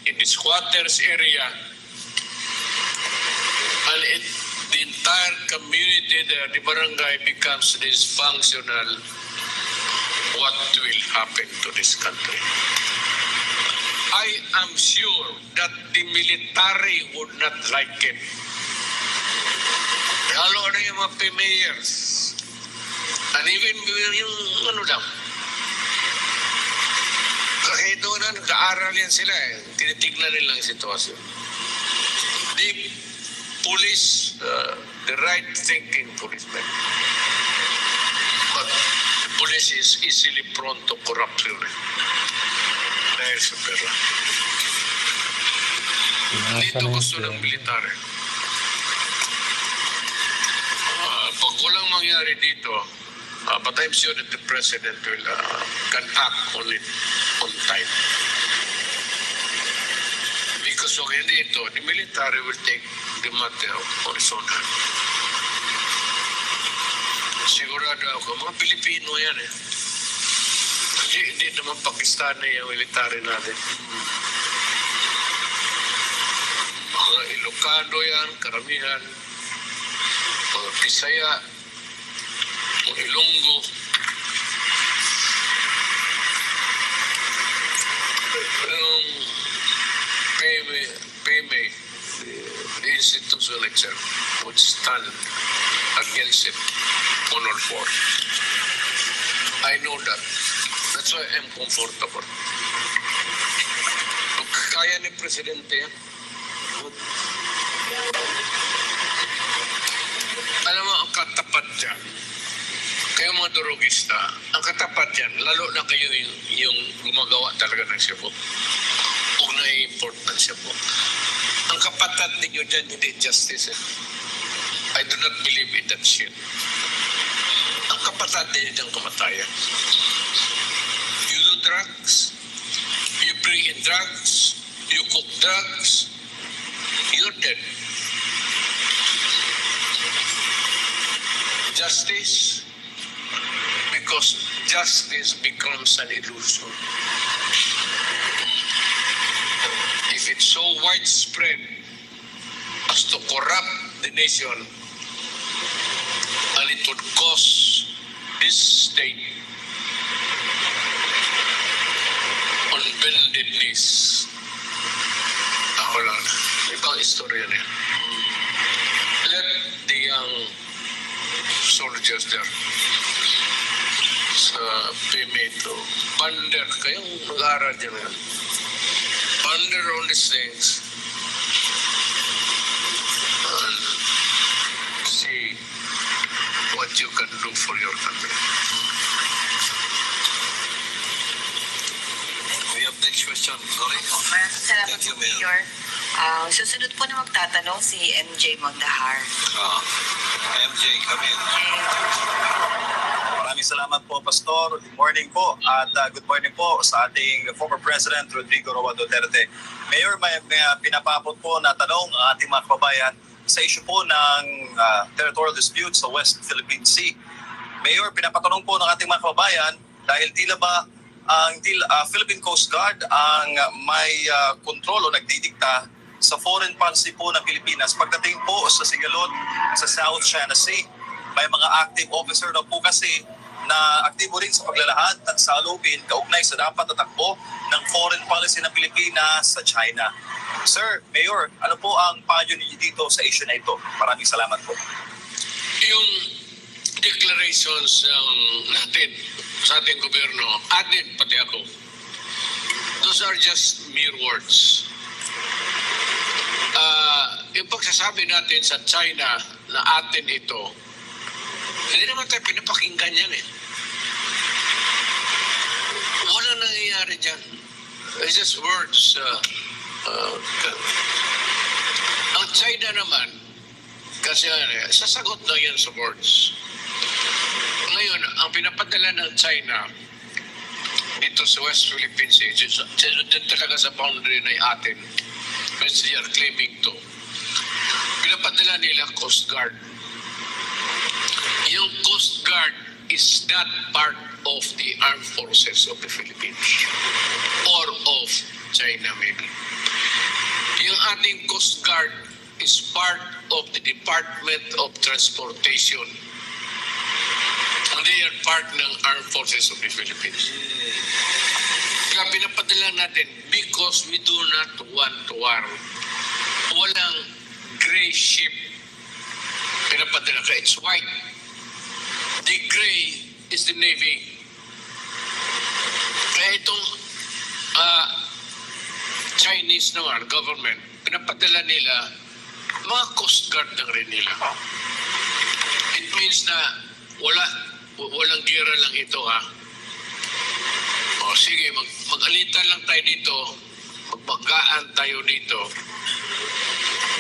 in the squatters area, and the entire community there, the barangay becomes dysfunctional, what will happen to this country? I am sure that the military would not like it. Lalo na yung mga mayors. And even yung ano lang. Kasi doon na nag-aaral yan sila eh. Tinitignan nila ang sitwasyon. The police, the right-thinking policemen. But the police is easily prone to corruption. Dahil sa pera. Dito gusto ng military. Pag walang mangyari dito, but I'm sure that the president will can act on it on time. Because kung hindi ito, the military will take the matter on its own hand. Sigurado ako, mga Pilipino yan eh. Hindi naman Pakistani yung military natin. Mga Ilocano yan, karamihan. Mga Bisaya, Ilonggo, yung PMA, the institution itself would stand against it on all four. I know that. That's why I'm comfortable. Kung kaya ni Presidente, alam mo, ang katapat dyan, kayo mga durugista, ang katapat dyan, lalo na kayo yung gumagawa talaga ng siyapot o na-import ng siyapot. Ang kapatid ninyo dyan, hindi justice. I do not believe in that shit. Ang kapatid ninyo dyan kamatayan. You do drugs, you bring in drugs, you cook drugs, you're dead. Justice, because justice becomes an illusion. If it's so widespread as to corrupt the nation, and it would cause this state on bended knees. Ako lang, ibang istorya na yan. Let the young soldiers there sa PMA to ponder, kayong mag-aaral dyan yan. Ponder on these things and see what you can do for your country. We have next question. Sorry. Maraming salamat Thank you, po, Mayor. Mayor. Susunod po na magtatanong si MJ Mondahar. MJ, come in. Maraming salamat po, Pastor. Good morning po. At good morning po sa ating former President Rodrigo Duterte. Mayor, may pinapabot po na tanong ang ating mga kababayan sa issue po ng territorial dispute sa West Philippine Sea. Mayor, pinapatanong po ng ating mga kababayan dahil tila ba ang Philippine Coast Guard ang may kontrol o nagdidikta sa foreign policy po ng Pilipinas pagdating po sa sigalot sa South China Sea. May mga active officer na po kasi na aktibo rin sa paglalahad ng salubin kaugnay sa dapat tatakbo ng foreign policy ng Pilipinas sa China. Sir, Mayor, ano po ang payo niyo dito sa issue na ito? Maraming salamat po. Yung declarations natin sa ating gobyerno, atin pati ako, those are just mere words. Yung pagsasabi natin sa China na atin ito, hindi naman tayo pinapakinggan yan eh. Walang nangyayari dyan. It's just words. Ang China naman, kasi sasagot na yan sa words. Ngayon, ang pinapadala ng China dito sa West Philippine Sea, dyan talaga sa boundary na atin, which they are claiming to, pinapadala nila Coast Guard. Yung Coast Guard is not part of the armed forces of the Philippines or of China maybe. Yung ating Coast Guard is part of the Department of Transportation. And they are part ng armed forces of the Philippines. Kaya pinapadala natin because we do not want war. Walang gray ship pinapadala ka. It's white. The gray is the Navy. Kaya itong Chinese naman, government, pinapadala nila, mga Coast Guard lang rin nila. It means na walang gira lang ito, ha? O sige, mag-alitan lang tayo dito, magbanggaan tayo dito.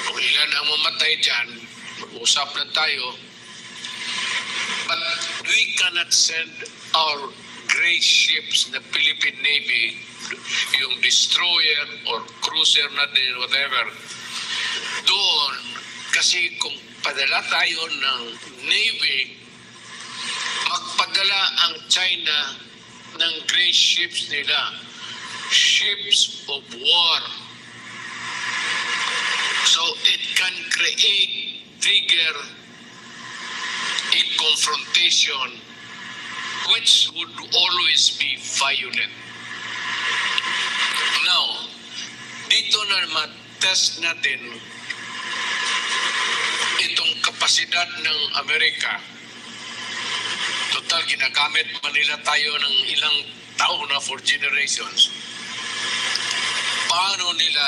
Kung ilan ang mamatay dyan, mag-usap lang tayo. But we cannot send our gray ships, the Philippine Navy, yung destroyer or cruiser natin, whatever, doon. Kasi kung padala tayo ng Navy, magpadala ang China ng gray ships nila, ships of war. So it can trigger in confrontation which would always be violent. Now, dito na matest natin itong kapasidad ng Amerika. Total, ginagamit Manila tayo ng ilang taon na for generations. Paano nila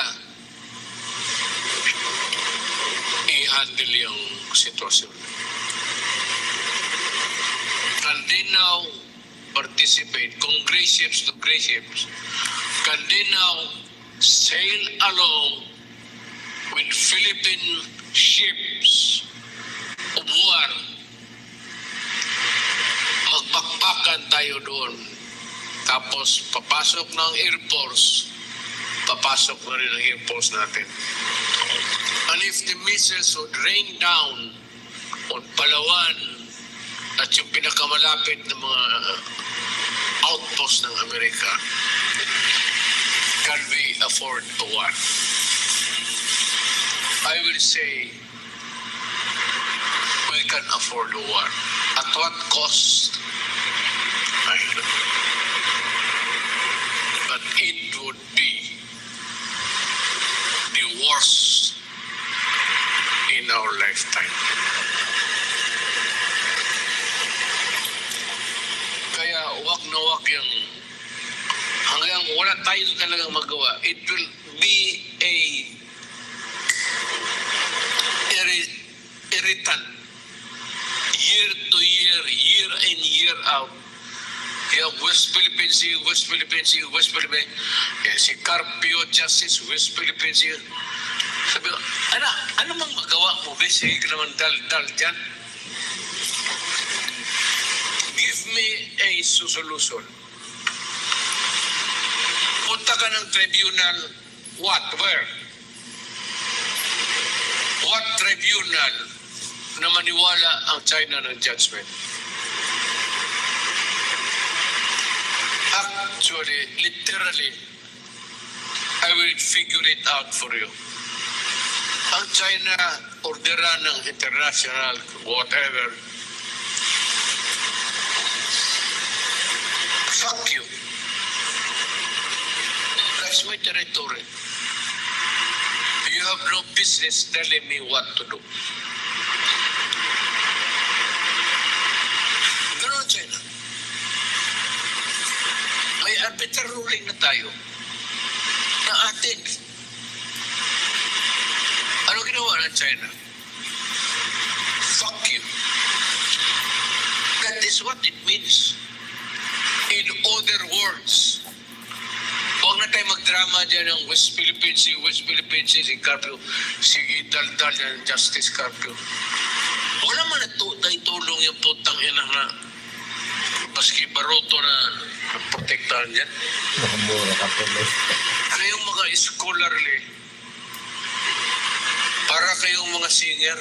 i-handle yung sitwasyon? Can they now participate, kung gray ships to gray ships, can they now sail along with Philippine ships of war? Magpakpakan tayo doon. Tapos papasok ng Air Force, papasok na rin ang Air Force natin. And if the missiles would rain down on Palawan at yung pinakamalapit na mga outpost ng Amerika, can we afford a war? I will say we can afford a war. At what cost? I don't know. But it would be the worst in our lifetime. Kaya wag na wag yung hanggang wala tayo talagang magawa. It will be a irritant year to year, year in, year out. Kaya West Philippine Sea, West Philippine Sea, West Philippine Sea. Si Carpio Justice, West Philippine Sea. Sabi ko, ano mang magawa mo, Sige ka naman dal dyan. Give me a solution. Punta ka ng tribunal, what, where? What tribunal na maniwala ang China ng judgment? Actually, literally, I will figure it out for you. Ang China, orderan ng international, whatever, fuck you. That's my territory. You have no business telling me what to do. Ganun ang China. May arbiter ruling na tayo na atin. Ano ginawa ng China? Fuck you. That is what it means. In other words, huwag na tayo magdrama dyan ng West Philippine Sea, si Carpio, si Daldal ng Justice Carpio. Wala man na tulong yung putang ina na paski baroto na protektahan dyan. Nakamura ka pala. Kayong mga scholarly, para kayong mga singer,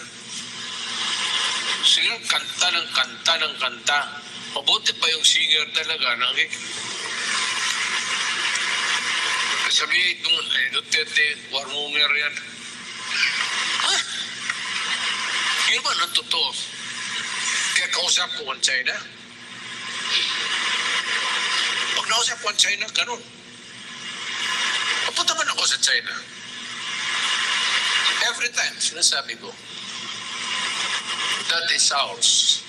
sila kanta ng kanta. Mabuti pa yung singer talaga. Sabihin kung Duterte, warmonger yan. Ha? Yun ba ang totoo? Kaya kausap ko ang China? Pag nausap ko ang China, ganun. Papunta man ako sa China. Every time, sinasabi ko, that is ours.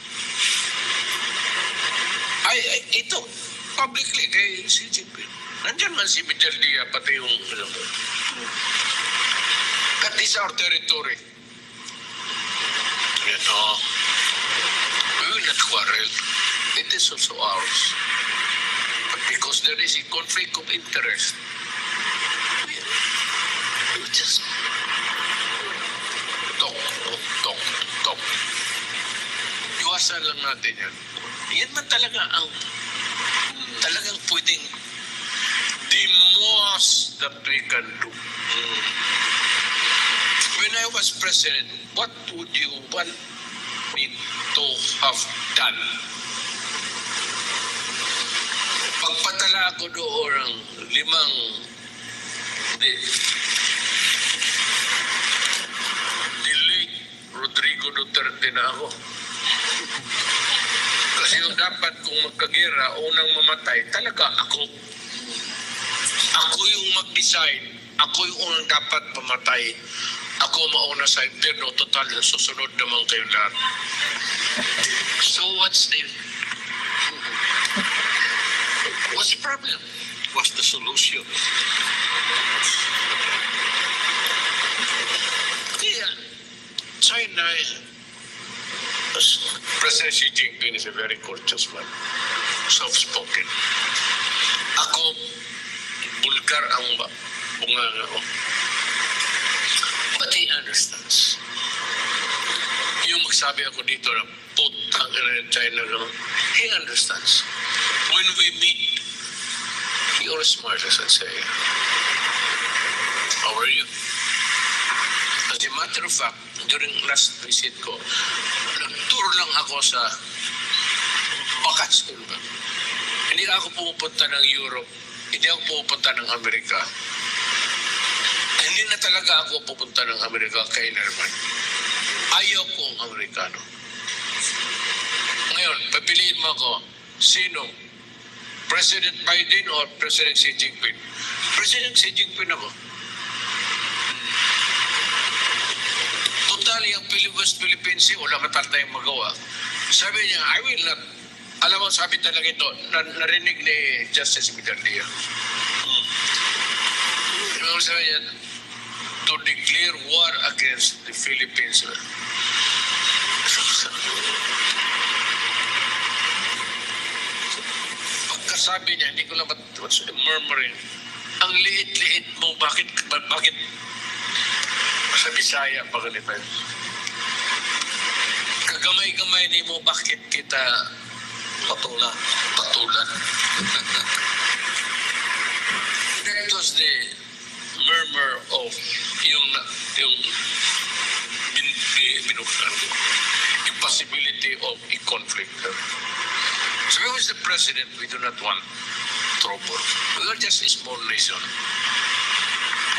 Ito, publicly, kay Xi Jinping. Nandiyan man si Miguel Dia, pati yung, that is our territory. We will not quarrel. It is also ours. But because there is a conflict of interest, we just talk. Iwasan lang natin yan. Yan man talaga ang talagang pwedeng the most that we can do. When I was president, what would you want me to have done? Pagpatala ko doon ng 5 delete Rodrigo Duterte na ako. dapat kung magkagera, unang mamatay, talaga ako. Ako yung mag-decide. Ako yung unang dapat mamatay. Ako mauna sa impyerno, total, susunod naman kayo lahat. So what's the problem? What's the solution? Kaya, China, President Xi Jinping is a very courteous man, soft-spoken. Ako, bulgar ang bunganga ko. But he understands. Yung magsabi ako dito na putang ina ng China naman, he understands. When we meet, he always smiles and say, how are you? As a matter of fact, during last visit ko, nag-tour lang ako sa bakats ko. Hindi ako pumupunta ng Europe, hindi ako pumupunta ng Amerika. Hindi na talaga ako pupunta ng Amerika kailanman. Ayaw kong Amerikano. Ngayon, papiliin mo ako, sino? President Biden or President Xi Jinping? President Xi Jinping ako. Total, yung West Philippines Sea, wala matang tayong magawa. Sabi niya, I will not. Alam mo, sabi talaga ito, narinig ni Justice Midardia. Sabi niya, to declare war against the Philippines. Pagkasabi niya, hindi ko lang murmuring, ang liit-liit mo, bakit sa Bisaya pa ganito? Kagamay-gamay ni mo, bakit kita patulan? That was the murmur of yung impossibility of a conflict. So we was the president, we do not want trouble. We are just a small nation.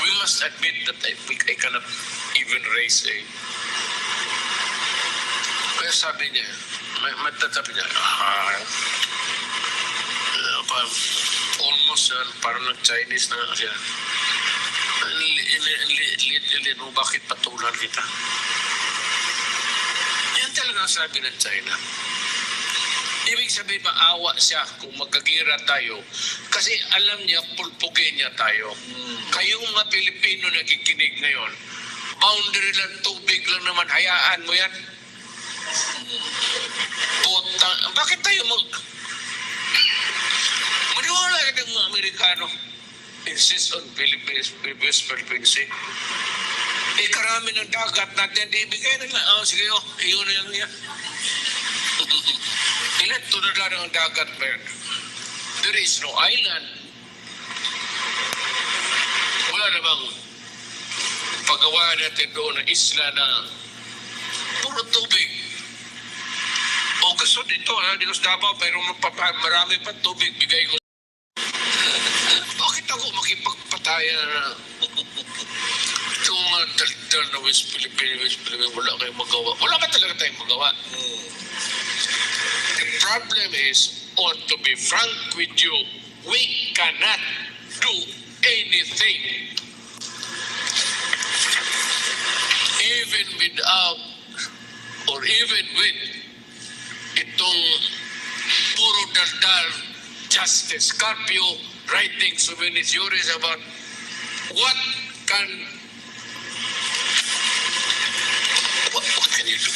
We must admit that I cannot even raise a... Kaya sabi niya, matatabi niya, almost parang nag-Chinese na siya. Liit mo, bakit patulan kita? Yan talaga ang sabi ng China. Ibig sabihin, maawa siya kung magkagira tayo kasi alam niya, pulpugin niya tayo. Kayong mga Pilipino nakikinig ngayon, boundary lang, tubig lang naman, hayaan mo yan. Bakit tayo maniwala ka ng mga Amerikano insist on Philippines, West Philippines Sea? Karami ng dagat natin, di ibigay na lang. Sige, iyon na lang yan. Ilan tunod lang ang dagat, man. There is no island. Wala namang paggawa natin doon ng isla na puro tubig. O gusto dito sa Davao, pero marami pa tubig, bigay ko. Bakit ako makipagpataya na ito mga daldal na West Philippines, wala kayong magawa. Wala ba talaga tayong magawa? The problem is, or to be frank with you, we cannot do anything. Even without, or even with, itong puro daldal, justice, Carpio, writing so many theories about what can you do?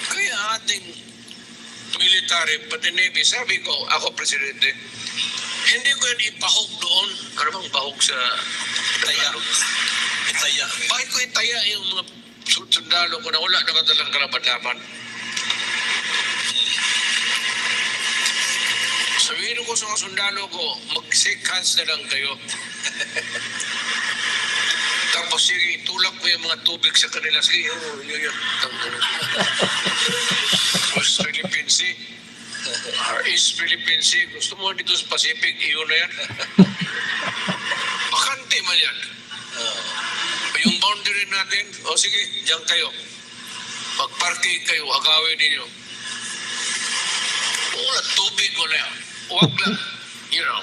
Kaya ating military, pati Navy, sabi ko, ako presidente, hindi ko yan ipahog doon. Ano bang bahog sa taya? Itaya. Bakit ko itaya yung mga sundalo ko na wala naman talang kalaban-laban? Sabihin ko sa mga sundalo ko, mag-shake hands na lang kayo. Tapos sige, tulak mo yung mga tubig sa kanila. Sige, yun. West Philippine Sea, East Philippine Sea, gusto mo dito sa Pacific, iyon na yan. Bakante man yan. Yung boundary natin. O sige, diyan kayo. Pag-parking kayo, agawin ninyo. Wala, tubig ko na yan. Huwag lang, you know.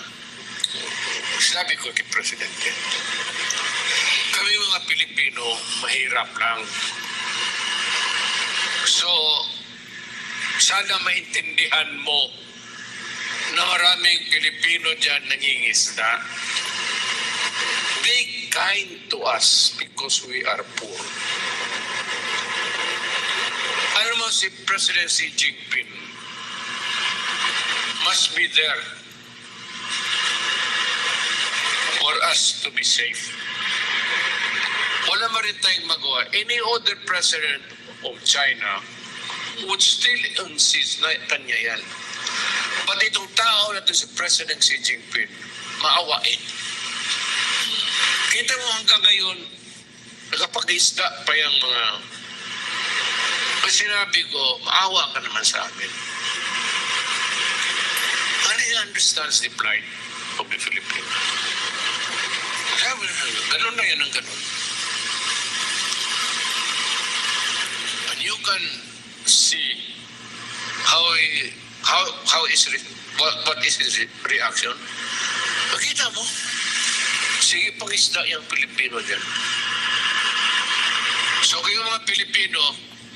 Sabi ko kay Presidente, kami mga Pilipino, mahirap lang. So, sana maintindihan mo na maraming Pilipino dyan nangingisda. Be kind to us because we are poor. Alam mo si President Xi Jinping must be there for us to be safe. Wala man rin tayong magawa. Any other president of China would still insist na kanya yan. But itong tao na ito si President Xi Jinping, maawain. Kita mo hanggang ngayon, nakapag-isda pa yung mga... Kasi sinabi ko, maawa ka naman sa amin. And he understands the plight of the Philippines. Sabi na, ganun na yan ang ganun. And you can see what is his reaction. Makita mo, sige pang-isda yung Pilipino dyan. So kayo mga Pilipino,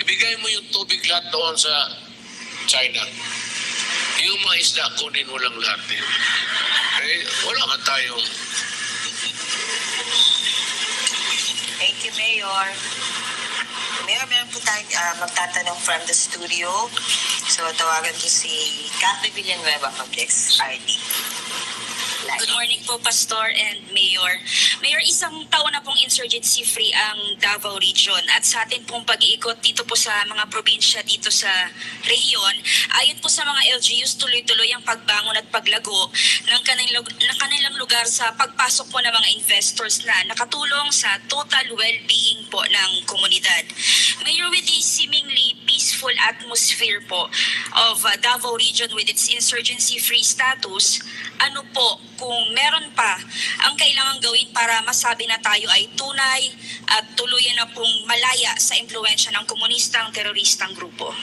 ibigay mo yung tubig lahat doon sa China. Yung mga isda, kunin mo lang lahat yun. Eh, wala nga tayong... Thank you, Mayor. Mayor, meron po tayong magtatanong from the studio. So, tawagan ko si Cathy Villanueva from the XRD. Good morning po, Pastor and Mayor. Mayor, isang taon na pong insurgency-free ang Davao Region at sa atin pong pag-iikot dito po sa mga probinsya dito sa rehiyon, ayon po sa mga LGUs, tuloy-tuloy ang pagbangon at paglago ng kanilang lugar sa pagpasok po ng mga investors na nakatulong sa total well-being po ng komunidad. Mayor, with the seemingly peaceful atmosphere po of Davao Region with its insurgency-free status, ano po kung meron pa ang kailangan gawin para masabi na tayo ay tunay at tuluyan na pong malaya sa impluwensya ng komunistang teroristang grupo?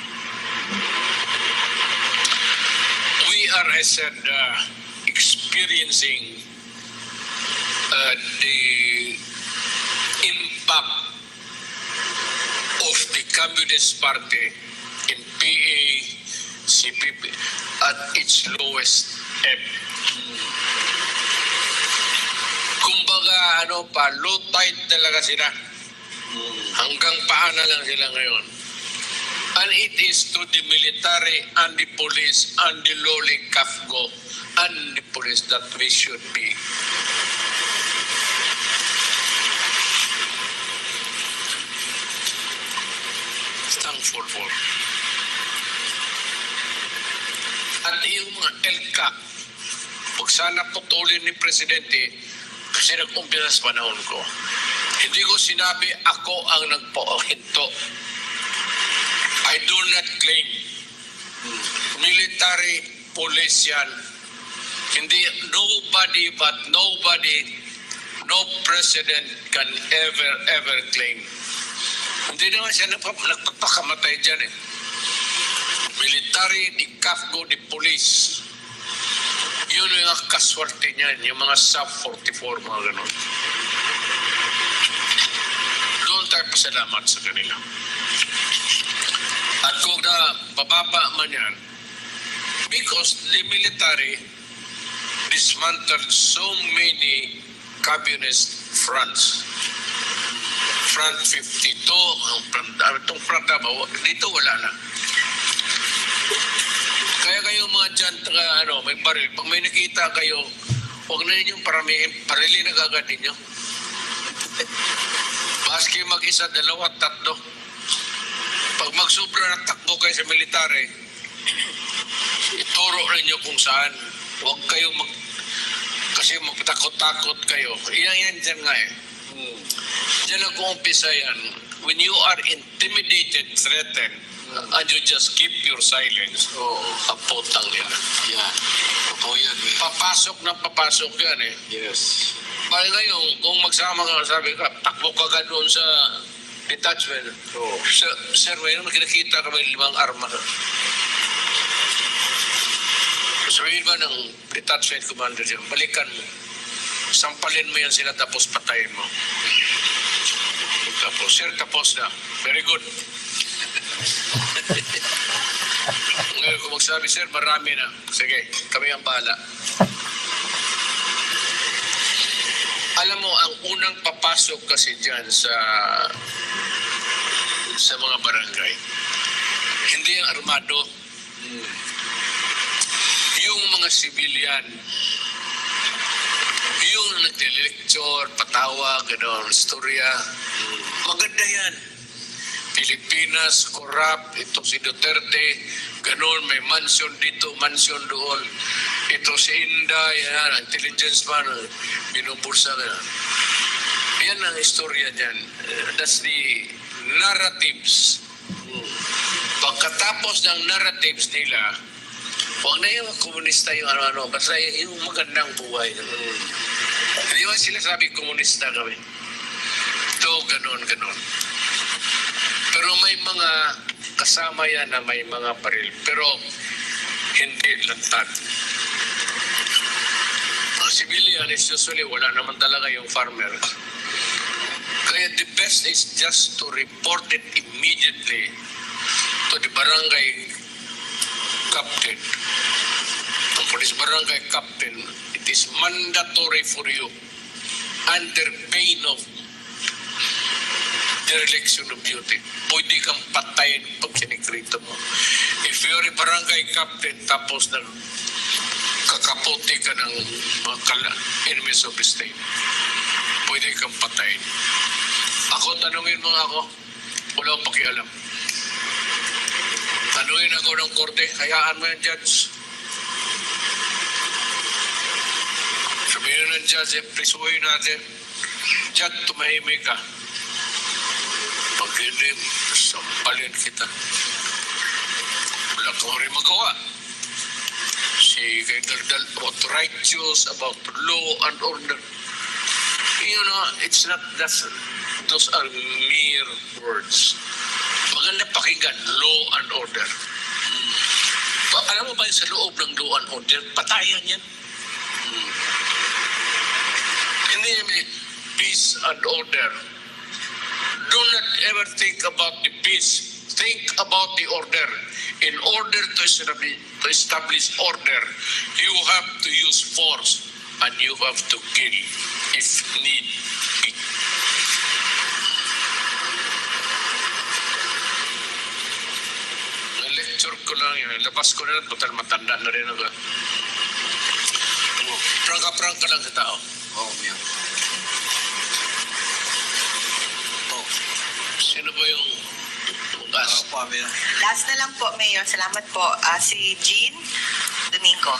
We are, I said, experiencing the impact of the Communist Party in PA, CPP at its lowest ebb. Kumbaga, low tide talaga sila. Hanggang paa na lang sila ngayon. And it is to the military and the police and the lowly CAFGO and the police that we should be thankful for. At yung mga LCA, huwag sana putulin ni Presidente kasi nag-umpisa sa panahon ko. Hindi ko sinabi ako ang nagpahinto. I do not claim. Military, police yan. Hindi, nobody, no president can ever claim. Hindi naman siya nagpapakamatay dyan eh. Military, the CAFGO, the police. Yun yung kaswerte niyan, yung mga sub-44, mga ganon. Doon tayo pasalamat sa kanila. At kung na bababa man yan, because the military dismantled so many communist fronts. Front 52, itong front Davao, dito wala na. Kaya kayo mga dyan, may baril. Pag may nakita kayo, huwag na ninyong parilin na agad ninyo. Baski mag-isa, dalawa, tatlo. Pag magsubra ng takbo kayo sa military, ituro ninyo kung saan. Huwag kayo kasi magtakot-takot kayo. Yan dyan nga eh. Diyan nag-uumpisa yan. When you are intimidated, threatened, and you just keep your silence, apotang yan. Yeah. Totoo yan. Papasok yan eh. Yes. Bakit ngayon, kung magsama ka, sabi ka, takbo ka ka doon sa detachment. Sir, ngayon makikita ka may 5 arma. Sabihin ba ng detachment commander dyan, balikan mo. Sampalin mo yan sila tapos patayin mo. Tapos, sir, tapos na. Very good. Ngayon, kung magsabi, sir, marami na. Sige, kami ang bahala. Alam mo, ang unang papasok kasi dyan sa mga barangay, hindi ang armado. Yung mga civilian, yung nagde-lecture, patawa, gano'n, istorya, maganda yan. Pilipinas, corrupt, ito si Duterte, gano'n, may mansion dito, mansion doon. Ito si Inday, yan, intelligence man, binubulsa ka. Yan ang istorya dyan. That's the narratives. Pagkatapos ng narratives nila, huwag na yung komunista yung ano-ano, basta yung magandang buhay. Hindi ba sila sabi komunista kami? Ito, ganon. Pero may mga kasama yan na may mga baril. Pero hindi lantad. Ang civilian is usually wala naman talaga yung farmer. Kaya the best is just to report it immediately to the barangay captain. Ang police barangay captain, it is mandatory for you under pain of dereliction of duty. Pwede kang patayin pag sinikrito mo. If you're a barangay captain tapos na kakaputi ka ng mga enemies of the state, pwede kang patayin. Ako, tanungin mo ako, wala akong pakialam. Tanungin ako ng korte, hayaan mo yan, judge. Sabihin ng judge, prisuhin natin, judge, tumahimik ka. Pag hindi, sampalin kita. Wala kang rin magawa. Si kay Daldal, about righteous, about law and order. You know, it's not, those are mere words. Maganda pakinggan, law and order. Alam mo ba yung sa loob ng law and order, patayan yan. Hindi naman, peace and order. Do not ever think about the peace. Think about the order. In order to establish order, you have to use force and you have to kill if need be. Na-lecture ko lang yun. Labas ko na lang, total matanda na rin ako. Prangka-prangka lang sa tao. yan. Sino ba yung last? Last na lang po, Mayor. Salamat po. Si Jean Domingo.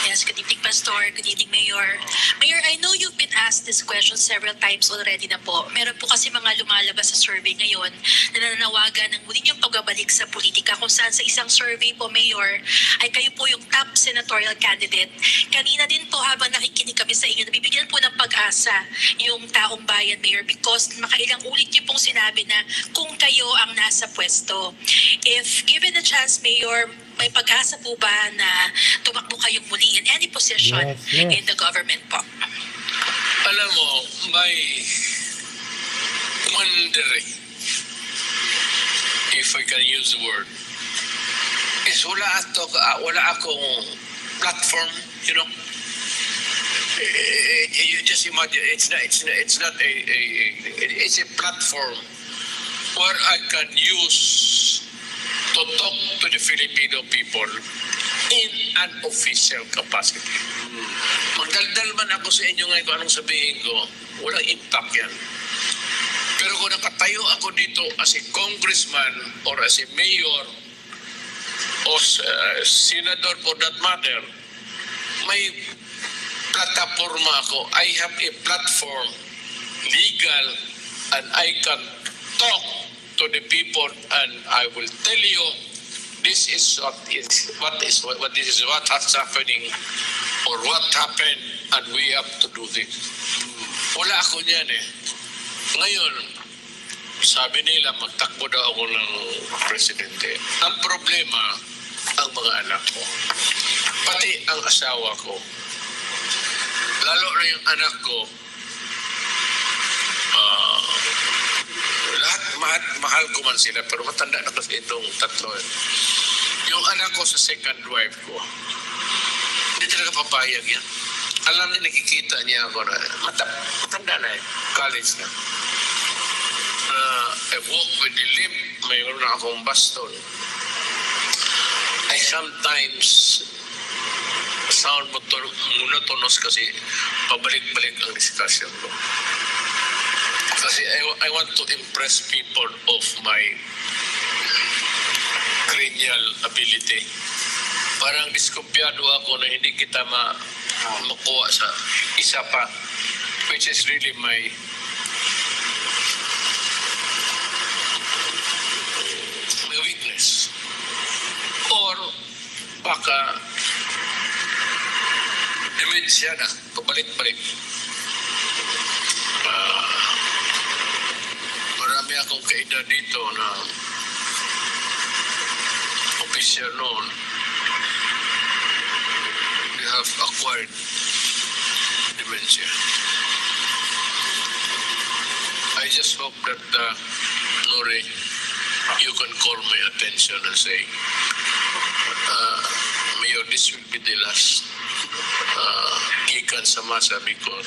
Yes, good evening, Pastor. Good evening, Mayor. Mayor, I know you've been asked this question several times already na po. Meron po kasi mga lumalabas sa survey ngayon na nananawagan ng muli niyong pagbabalik sa politika kung saan sa isang survey po, Mayor, ay kayo po yung top senatorial candidate. Kanina din po habang nakikinig kami sa inyo, nabibigyan po ng pag-asa yung taong bayan, Mayor, because makailang ulit niyo pong sinabi na kung kayo ang nasa pwesto. If given a chance, Mayor, may pag-asa po ba na tumakbo kayong muli in any position in the government po? Alam mo, may wondering, if I can use the word, is wala akong platform, you know. You just imagine, it's a platform where I can use to talk to the Filipino people in an official capacity. Magdaldal man ako sa inyo ngayon kung anong sabihin ko, walang impact yan. Pero kung nakatayo ako dito as a congressman or as a mayor or senador for that matter, may plataforma ako. I have a platform, legal, and I can talk to the people, and I will tell you, this is what this is what has happening or what happened and we have to do this. Wala ako niyan eh. Ngayon, sabi nila magtakbo daw ako ng presidente. Ang problema, ang mga anak ko. Pati ang asawa ko. Lalo na yung anak ko, lahat mahal ko man sila pero matanda na kasi itong tatlo. Yung anak ko sa second wife ko, hindi talaga papayag yan. Alam niya, nakikita niya ako na matanda na eh, college na. I walk with the limp, mayroon na akong baston. I sometimes sound monotonous kasi pabalik-balik ang discussion ko. Kasi I want to impress people of my cranial ability. Parang diskumpiyado ako na hindi kita makuha sa isa pa, which is really my weakness. Or baka dementia na, pabalik-balik. Marami akong kaedad dito na official noon. They have acquired dementia. I just hope that Nori, you can call my attention and say, Mayor, this will be the last Gikan sa MASA because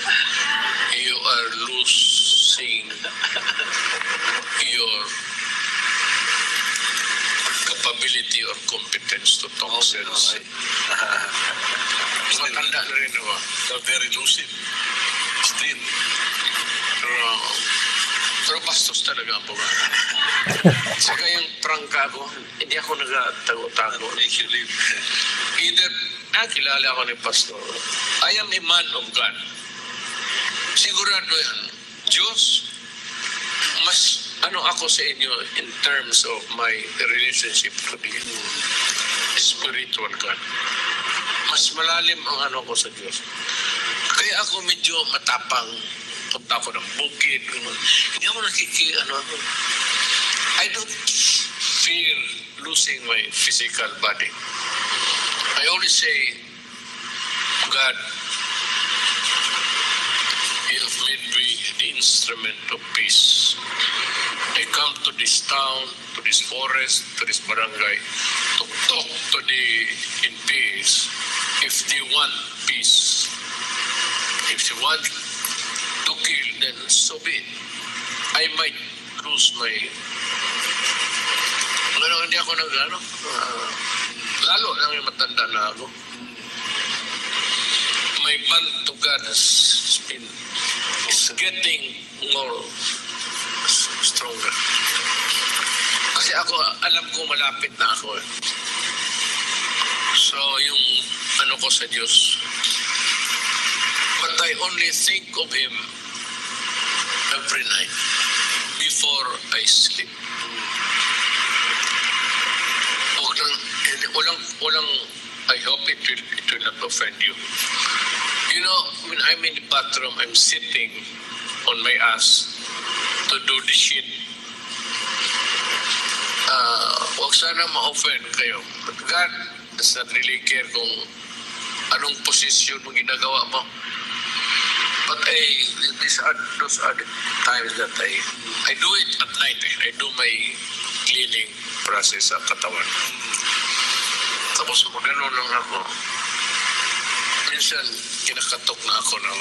you are losing your capability or competence to talk sense. Matanda na rin ako. They're very lucid. Still. Pero bastos talaga ang pagkakita. Saka yung prangka ko, hindi ako nagtago-tago. Make you live. Either, kilala ako ni Pastor, I am a man of God. Sigurado yan. Diyos, mas ako sa inyo in terms of my relationship to the spiritual God. Mas malalim ang ko sa Diyos. Kaya ako medyo matapang. Punta ako ng bukid. Hindi ako I don't fear losing my physical body. I always say, God, you have made me the instrument of peace. I come to this town, to this forest, to this barangay, to talk to the in peace. If they want peace, if they want to kill, then so be it. I might lose my... hindi ako lalo lang yung matanda na ako. My bond to God is getting more stronger. Kasi ako, alam ko malapit na ako eh. So, yung ko sa Diyos, but I only think of Him every night before I sleep. Walang, I hope it will not offend you. You know, when I'm in the bathroom, I'm sitting on my ass to do the shit. Huwag sana ma-offend kayo. But God does not really care kung anong posisyon mo ginagawa mo. But those are the times that I do it at night. I do my cleaning process sa katawan. Tapos magano'n lang ako. Minsan, kinakatok na ako ng...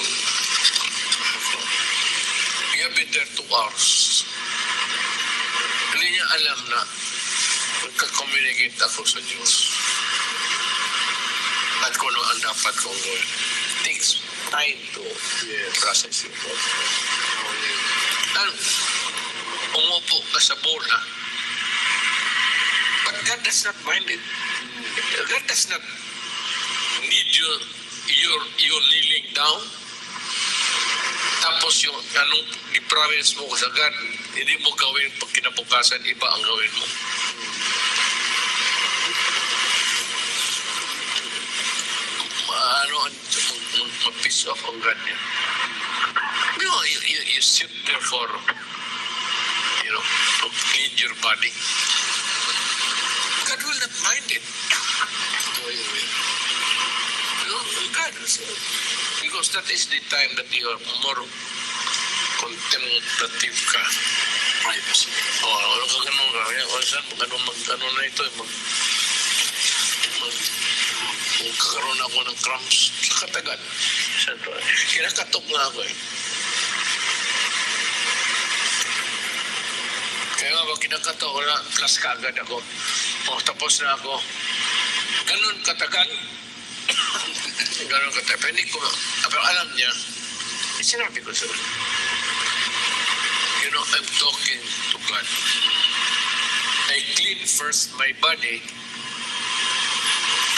We have been there 2 hours. Hindi niya alam na magka-communicate ako sa Diyos. At kung ano ang dapat kong gawin. It takes time to process it. And umupo ka sa bola. But God does not mind it. God does not need you're kneeling down. Tapos yung anong i-province mo sa God, hindi mo gawin pag kinabukasan, iba ang gawin mo. piss off ang ganyan. You sit there for, to clean your body. God will not mind it. God, because that is the time that you are more contemplative ka. Privacy. Ano ka ganun ka? Mag-ano na ito, magkakaroon ako ng cramps sa katagal. Kinakatok nga ako eh. Kaya nga pag kinakatok, wala, plus kaagad ako. Tapos na ako. Ganun katagal. Ganun katagal. Hindi ko, pero alam niya, sinabi ko sir, I'm talking to God. I clean first my body.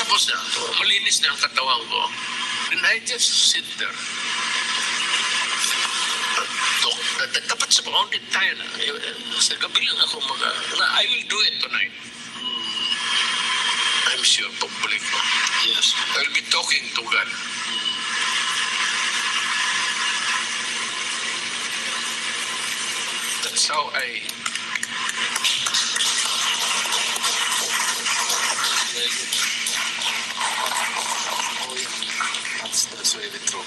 Tapos na, malinis na ang katawan ko. Then I just sit there. Dapat sa bounded tayo na. Sa gabi lang ako I will do it tonight. I'm sure pagbalik ko. Yes. I'll be talking to God. That's how I... That's really true.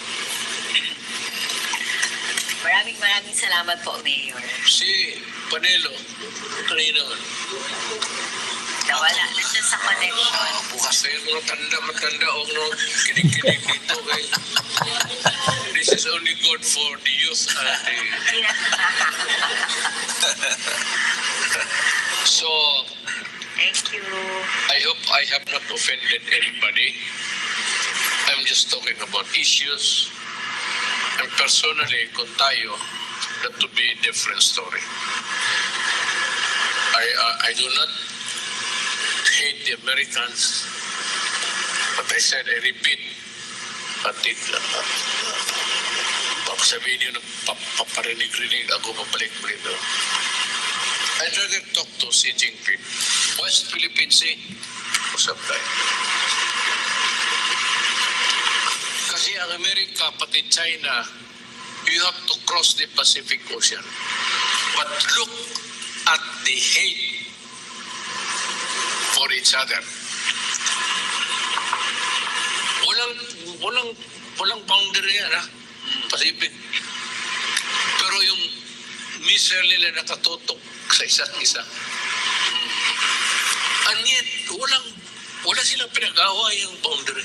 Maraming salamat po, Mayor. Si Panelo, kanina man. Nawala na siya sa connection. Bukas na yung mga matanda o mga kinig-kinig dito kay... This is only good for the youth. So, Thank you. I hope I have not offended anybody. I'm just talking about issues. And personally, kung tayo, that would be a different story. I do not hate the Americans, but I said, I repeat, baka sabihin nyo, paparinig-rinig ako, papalik-balik. I'd rather talk to Xi Jinping. West Philippine Sea, usap tayo. Kasi ang Amerika, pati China, you have to cross the Pacific Ocean. But look at the hate for each other. Walang boundary yan, ha? Pacific. Pero yung missile nila nakatutok sa isa't isa. And yet, wala silang pinag-awa yung boundary.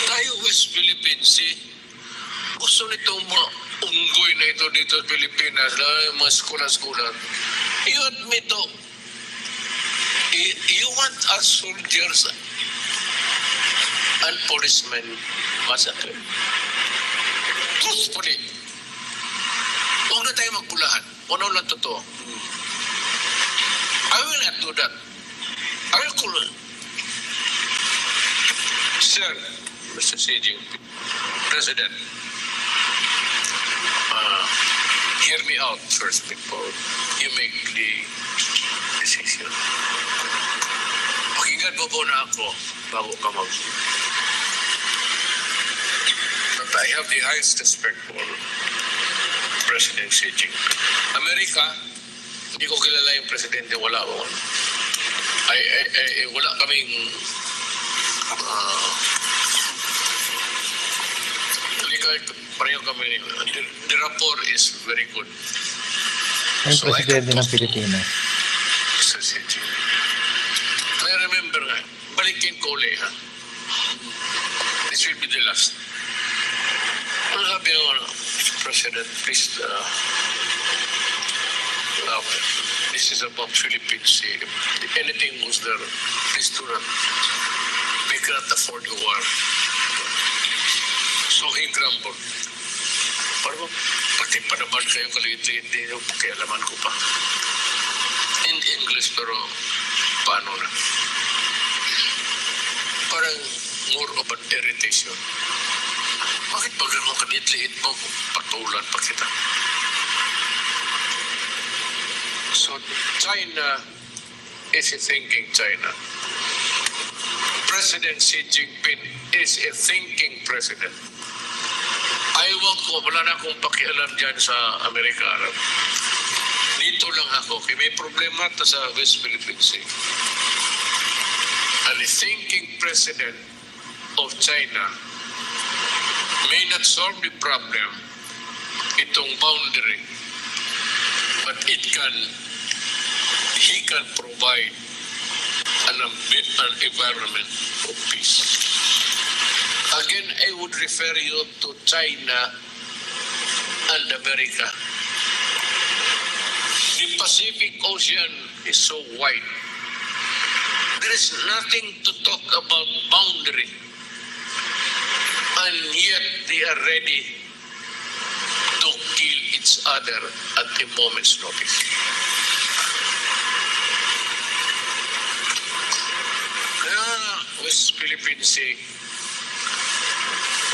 Tayo, West Philippine Sea, gusto nitong mga unggoy na ito dito sa Pilipinas, mga skula-skula. You admit to, you want our soldiers and policemen massacre. Truthfully, huwag na tayo magbulahan. Ano lang totoo. I will not do that. I will call it. Sir, Mr. Xi Jinping, President, hear me out first before you make the decision. Pakinggan mo muna ako bago ka mag... But I have the highest respect for President Xi Jinping. Amerika, hindi ko kilala yung presidente, wala ko. Wala kaming pareho kami, the rapport is very good. Ang presidente ng Pilipinas. Sa city. I remember nga, balikin ko ulit, ha? This will be the last. Ano sabi ng President, please, this is about Philippines. If anything goes there, please do not. We cannot afford a war. So he grumbled. Parang pati pa naman kayo kalit-lit, hindi nyo pakialaman ko pa. In English, pero paano na? Parang more of an irritation. Bakit pag ganun kalit-lit mo, patulan pa kita? So China is a thinking China. President Xi Jinping is a thinking president. Aywan ko, wala na akong pakialam dyan sa Amerika. Dito lang ako, kaya may problema ta sa West Philippine Sea. And the thinking president of China may not solve the problem, itong boundary, but he can provide an environment of peace. Again, I would refer you to China and America. The Pacific Ocean is so wide. There is nothing to talk about boundary. And yet they are ready to kill each other at a moment's notice. Kaya West Philippine Sea,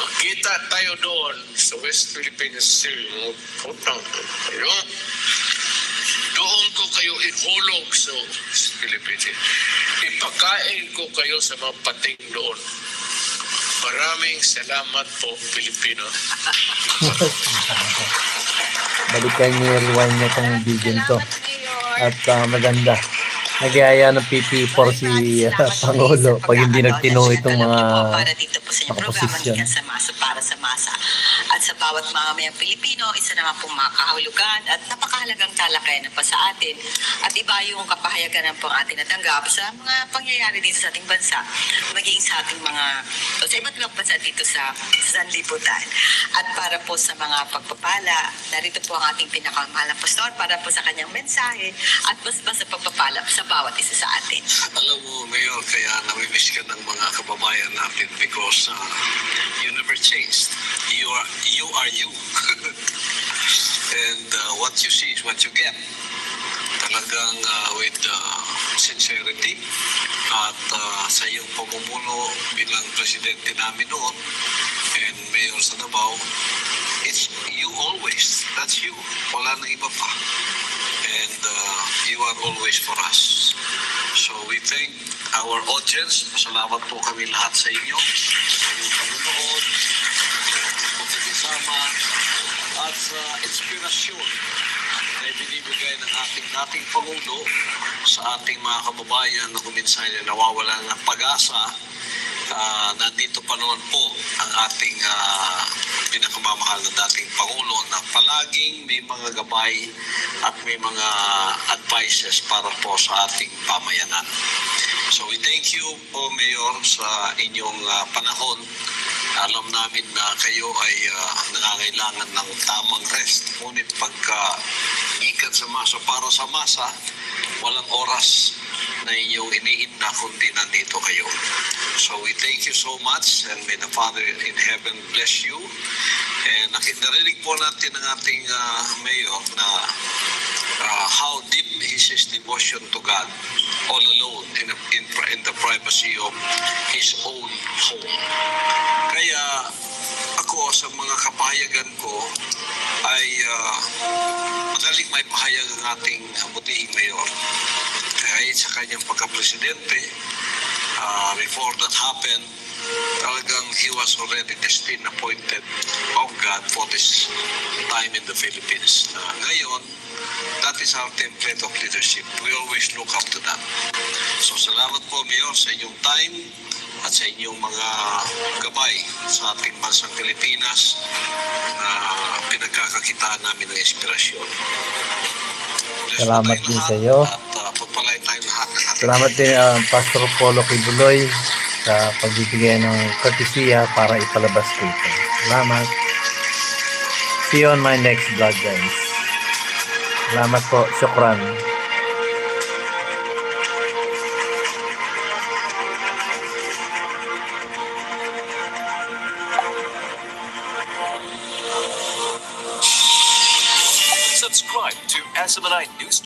makita tayo doon sa West Philippine Sea, putang kayo. Doon ko kayo ihulog sa West Philippine Sea. Ipakain ko kayo sa mga pating doon. Maraming salamat po, Pilipino. Balikan niyo, rewind niyo itong video to. At maganda. Nagyaya ng PP4 si Pangulo pag hindi nagtino itong mga para dito po sa inyong programa Gikan sa MASA para sa MASA. At sa bawat mamamayang Pilipino, isa naman pong mga kahulugan at napakahalagang talakayan pa sa atin. At iba yung kapahayagan ng pong atin natanggap sa mga pangyayari dito sa ating bansa, maging sa ating mga, sa iba't ibang bansa dito sa sanlibutan. At para po sa mga pagpapala, narito po ang ating pinakamahalang pastor para po sa kanyang mensahe at mas sa pagpapala sa bawat isa sa atin. Alam mo, Mayor, kaya namimiss ka ng mga kababayan natin because you never changed. You are you. And what you see is what you get. Talagang with sincerity at sa iyong pamumuno bilang presidente namin noon and Mayor sa Davao, it's you always. That's you. Wala na iba pa. And you are always for us. So we thank our audience. Salamat po kami lahat sa inyo. Sa inyong panunood, pagkakasama, at sa inspirasyon na ibinibigay ng ating Pangulo sa ating mga kababayan na kuminsan ay nawawala ng pag-asa. Nandito pa noon po ang ating pinakamamahal na dating Pangulo na palaging may mga gabay at may mga advices para po sa ating pamayanan. So we thank you po, Mayor, sa inyong panahon. Alam namin na kayo ay nangangailangan ng tamang rest. Ngunit pagka ikat sa MASA para sa MASA, walang oras na inyong iniinda kundi nandito kayo. So we thank you so much and may the Father in heaven bless you. And narinig po natin ng ating Mayor na how deep is his devotion to God all alone in the privacy of his own home. Kaya ako sa mga kapahayagan ko ay madaling may pahayag ang ating butihing Mayor. Kahit sa kanyang pagka-presidente, before that happened, talagang he was already destined, appointed of God for this time in the Philippines. Ngayon, that is our template of leadership. We always look up to that. So salamat po, Mayor, sa inyong time at sa inyong mga gabay sa ating bansang Pilipinas na pinagkakakitaan namin ng inspirasyon. Salamat din sa iyo. At pagpalay tayo lahat. Salamat din Pastor Polo Quiboloy sa pagbibigay ng kortesiya para ipalabas ko ito. Salamat. See you on my next vlog, guys. Salamat po. Syukran. Subscribe to SMNI News.